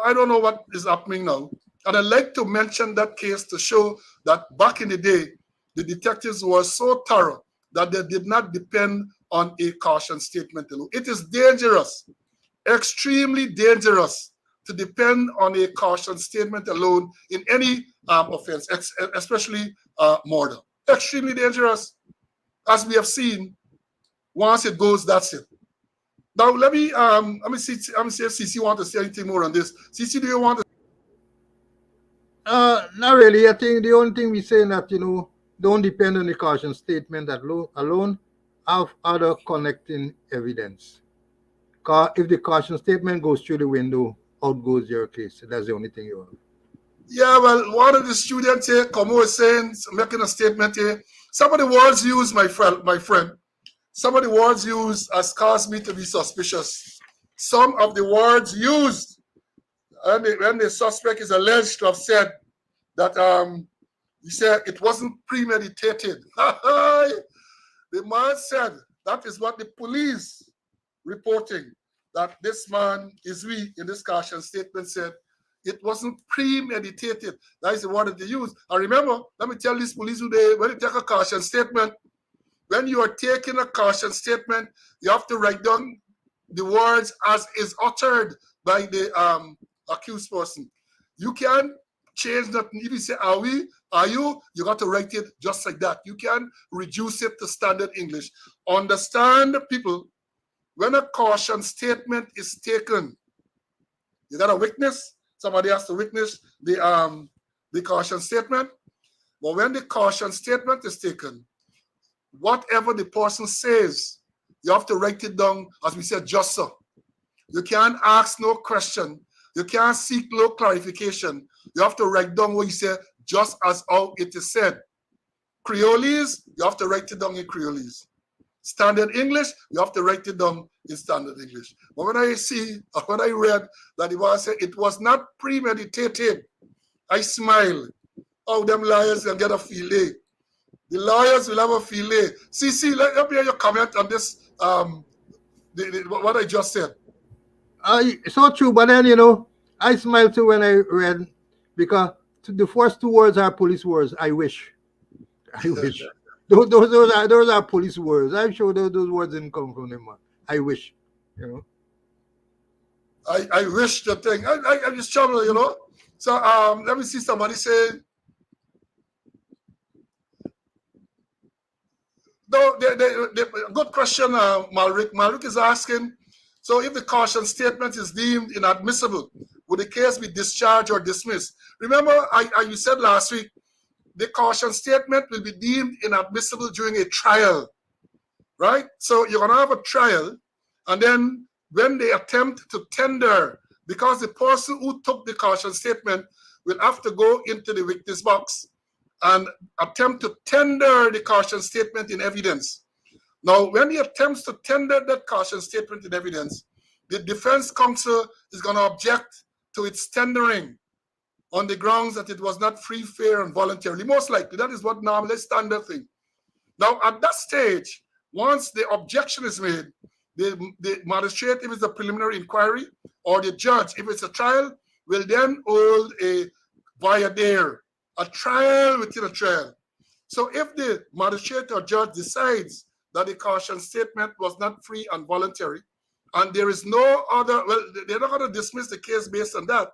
I don't know what is happening now. And I'd like to mention that case to show that back in the day, the detectives were so thorough that they did not depend on a caution statement alone. It is dangerous, extremely dangerous, to depend on a caution statement alone in any offense, especially murder. Extremely dangerous. As we have seen, once it goes, that's it. Now let me see if CC want to say anything more on this. CC, do you want to? Not really. I think the only thing we say that, don't depend on the caution statement alone, have other connecting evidence. If the caution statement goes through the window, out goes your case. That's the only thing you have. Yeah, well, one of the students here, Conway, was saying, making a statement here. Some of the words used, my friend, some of the words used has caused me to be suspicious. Some of the words used, when the suspect is alleged to have said that he said it wasn't premeditated. The man said that is what the police reporting, that this man is in this caution statement said it wasn't premeditated. That is the word that they use. And remember, let me tell these police when you take a caution statement, when you are taking a caution statement, you have to write down the words as is uttered by the accused person. You can't change nothing. If you say, are you got to write it just like that. You can reduce it to standard English. Understand, people, when a caution statement is taken, you got a witness, somebody has to witness the caution statement. But when the caution statement is taken, whatever the person says, you have to write it down, as we said, just so. You can't ask no question. You can't seek no clarification. You have to write down what you say, just as how it is said. Creolese, you have to write it down in Creolese. Standard English, you have to write it down in standard English. But when I read that the man said it was not premeditated, I smile. Oh, them liars can get a filet. The lawyers will have a filet. CC, let me hear your comment on this, what I just said. It's so true, but then, I smiled too when I read, because the first two words are police words. I wish. Those are police words. I'm sure those words didn't come from them. I wish. I wish the thing. I just trouble, you know. So let me see somebody say. No, good question, Malric. Malric is asking, so if the caution statement is deemed inadmissible, would the case be discharged or dismissed? Remember, you said last week, the caution statement will be deemed inadmissible during a trial, right? So you're going to have a trial, and then when they attempt to tender, because the person who took the caution statement will have to go into the witness box and attempt to tender the caution statement in evidence. Now, when he attempts to tender that caution statement in evidence, the defense counsel is going to object to its tendering on the grounds that it was not free, fair, and voluntarily. Most likely, that is what normally standard thing. Now, at that stage, once the objection is made, the magistrate, if it's a preliminary inquiry, or the judge, if it's a trial, will then hold a voir dire, a trial within a trial. So if the magistrate or judge decides that the caution statement was not free and voluntary, and there is no other, well, they're not going to dismiss the case based on that.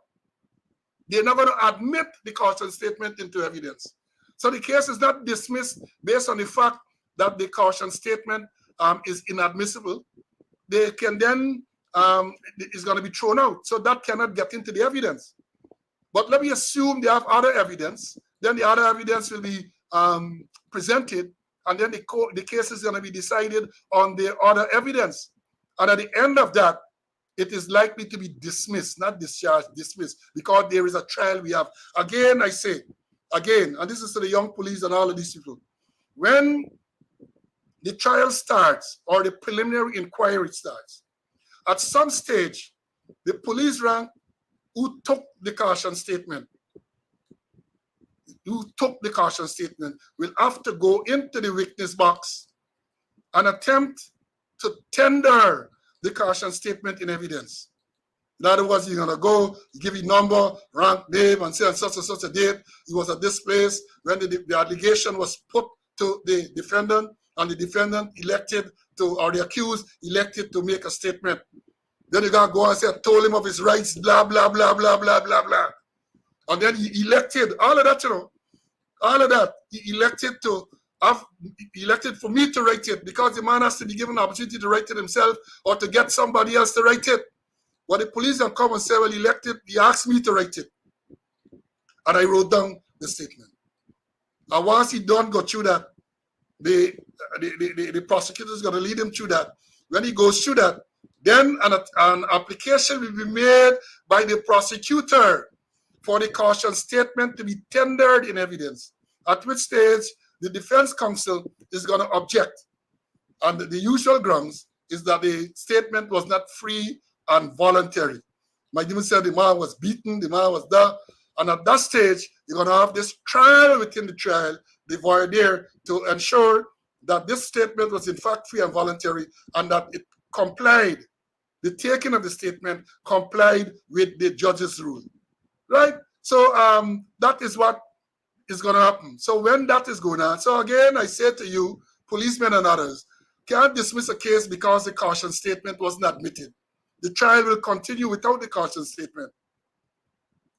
They're not going to admit the caution statement into evidence. So the case is not dismissed based on the fact that the caution statement is inadmissible. They can then, it's going to be thrown out. So that cannot get into the evidence. But let me assume they have other evidence. Then the other evidence will be presented, and then the case is going to be decided on the other evidence. And at the end of that, it is likely to be dismissed, not discharged, dismissed, because there is a trial we have. Again, I say, again, and this is to the young police and all of these people, when the trial starts or the preliminary inquiry starts, at some stage, the police rank who took the caution statement, will have to go into the witness box and attempt to tender the caution statement in evidence. In other words, you're going to go, give your number, rank, name, and say on such and such a date, he was at this place when the allegation was put to the defendant, and the defendant elected to, or the accused elected to make a statement. Then you got to go and say, I told him of his rights, blah, blah, blah, blah, blah, blah, blah. And then he elected, all of that, you know, all of that, he elected for me to write it, because the man has to be given an opportunity to write it himself or to get somebody else to write it. But the police can come and say, well, he asked me to write it. And I wrote down the statement. And once he don't go through that, the prosecutor is going to lead him through that. When he goes through that, then an application will be made by the prosecutor for the caution statement to be tendered in evidence, at which stage the defense counsel is going to object. And the usual grounds is that the statement was not free and voluntary. Might even say the man was beaten, the man was there. And at that stage, you're going to have this trial within the trial, the voir dire, to ensure that this statement was in fact free and voluntary, and that it complied, the taking of the statement complied with the judge's rule. Right? So that is what is going to happen. So when that is going on, so again, I say to you, policemen and others, can't dismiss a case because the caution statement wasn't admitted. The trial will continue without the caution statement.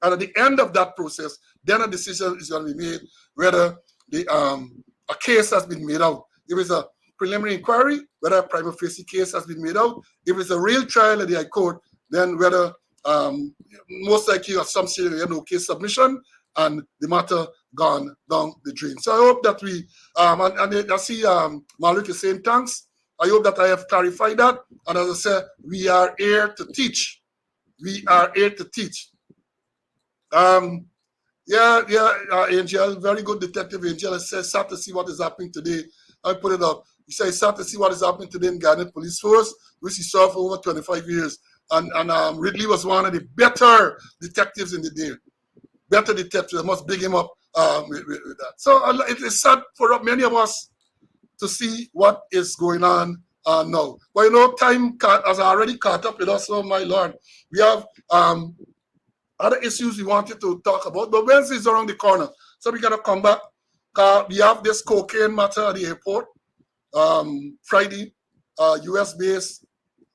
And at the end of that process, then a decision is going to be made whether a case has been made out. If it's a preliminary inquiry, whether a prima facie case has been made out. If it's a real trial at the High Court, then whether most likely at some stage there no case submission and the matter gone down the drain. So I hope that we, and I see Malik is saying thanks. I hope that I have clarified that. And as I said, we are here to teach. We are here to teach. Angel, very good detective Angel. It says, sad to see what is happening today. I put it up. He says, sad to see what is happening today in Ghana Police Force, which he saw for over 25 years. And Ridley was one of the better detectives in the day. Better detectives. I must big him up with that. So it is sad for many of us to see what is going on now. But you know, time has already caught up with us, oh my Lord. We have other issues we wanted to talk about, but Wednesday is around the corner. So we got to come back. We have this cocaine matter at the airport. Friday, US-based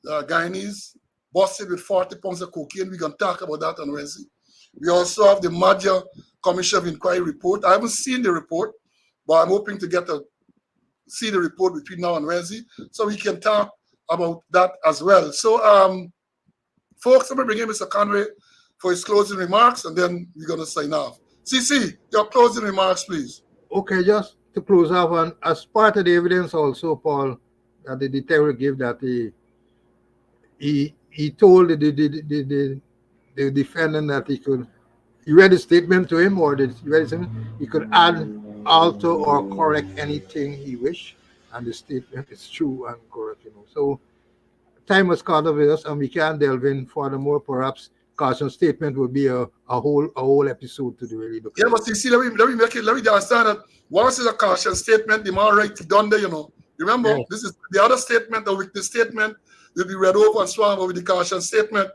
Guyanese busted with 40 pounds of cocaine. We're going to talk about that on Wednesday. We also have the Madja Commission of Inquiry report. I haven't seen the report, but I'm hoping to see the report between now and Wednesday, so we can talk about that as well. So, folks, I'm going to bring in Mr. Conway for his closing remarks, and then we're going to sign off. CC, your closing remarks, please. Okay, just to close off on, as part of the evidence also, Paul, that the detective gave, that he told the defendant that he read the statement to him, or he could add, alter, or correct anything he wished, and the statement is true and correct. So time has caught up with us, and we can't delve in furthermore. Perhaps caution statement would be a whole episode to really look Yeah, at. but CC, let me understand that once it's a caution statement, the more right done there, Remember, Yes. This is the other statement, the witness statement will be read over and sworn over with the caution statement.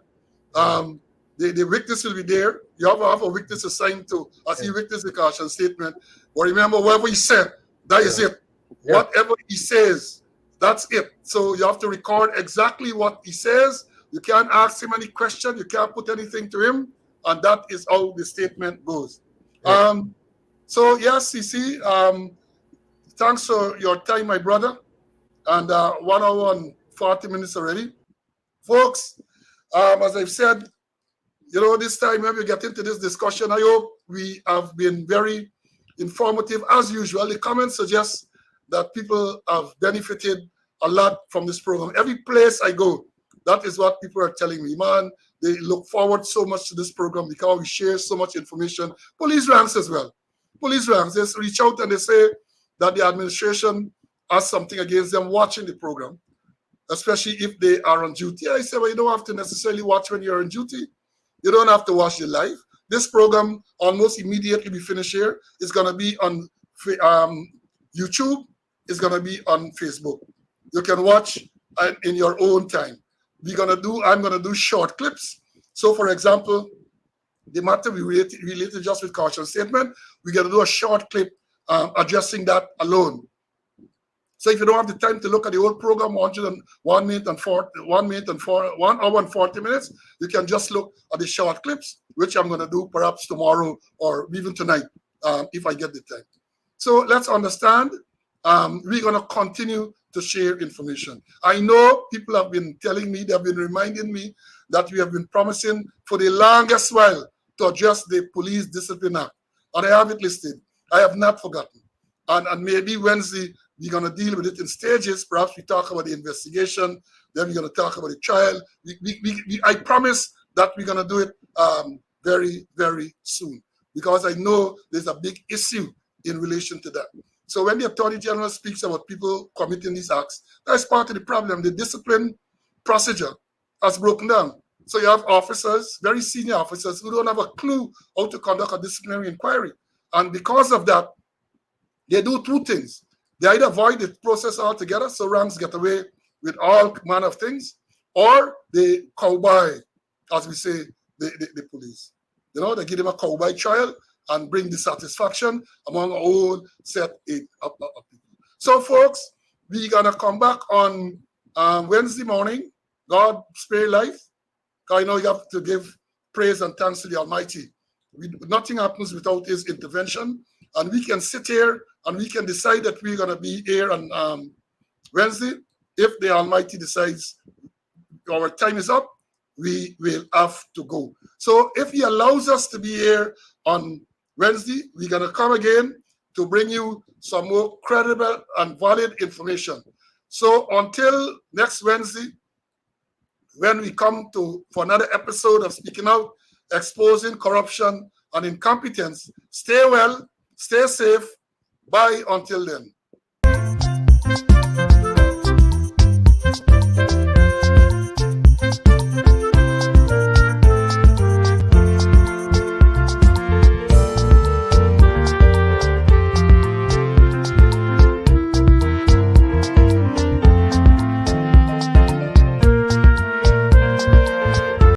The witness will be there. You have a witness assigned to, as he witness the caution statement. But remember, whatever he said, that is it. Yeah. Whatever he says, that's it. So you have to record exactly what he says. You can't ask him any question. You can't put anything to him. And that is how the statement goes. Yeah. So, yes, CC, thanks for your time, my brother. And 1 hour and 40 minutes already. Folks, as I've said, this time when we get into this discussion, I hope we have been very informative as usual. The comments suggest that people have benefited a lot from this program. Every place I go, that is what people are telling me. Man, they look forward so much to this program because we share so much information. Police ranks as well. Police ranks, they reach out and they say that the administration has something against them watching the program, especially if they are on duty. I say, well, you don't have to necessarily watch when you're on duty. You don't have to watch it live. This program almost immediately be finished here. It's going to be on YouTube. It's going to be on Facebook. You can watch in your own time. I'm going to do short clips. So, for example, the matter we related just with caution statement, we're going to do a short clip addressing that alone. So if you don't have the time to look at the whole program, 1 hour and 40 minutes, you can just look at the short clips, which I'm going to do perhaps tomorrow or even tonight if I get the time. So let's understand, we're going to continue to share information. I know people have been telling me, they've been reminding me that we have been promising for the longest while to address the Police Discipline Act. And I have it listed. I have not forgotten. And maybe Wednesday, we're going to deal with it in stages. Perhaps we talk about the investigation. Then we're going to talk about the trial. I promise that we're going to do it very, very soon, because I know there's a big issue in relation to that. So when the Attorney General speaks about people committing these acts, that's part of the problem. The discipline procedure has broken down. So you have officers, very senior officers, who don't have a clue how to conduct a disciplinary inquiry. And because of that, they do two things. They either avoid the process altogether, so ranks get away with all manner of things, or they cowboy, as we say, the police. They give them a cowboy trial and bring dissatisfaction among a whole set of people. So, folks, we're going to come back on Wednesday morning. God spare life. Because I know you have to give praise and thanks to the Almighty. Nothing happens without His intervention. And we can sit here and we can decide that we're going to be here on Wednesday. If the Almighty decides our time is up, we will have to go. So if He allows us to be here on Wednesday, we're going to come again to bring you some more credible and valid information. So until next Wednesday, when we come for another episode of Speaking Out, exposing corruption and incompetence, stay well, stay safe. Bye until then.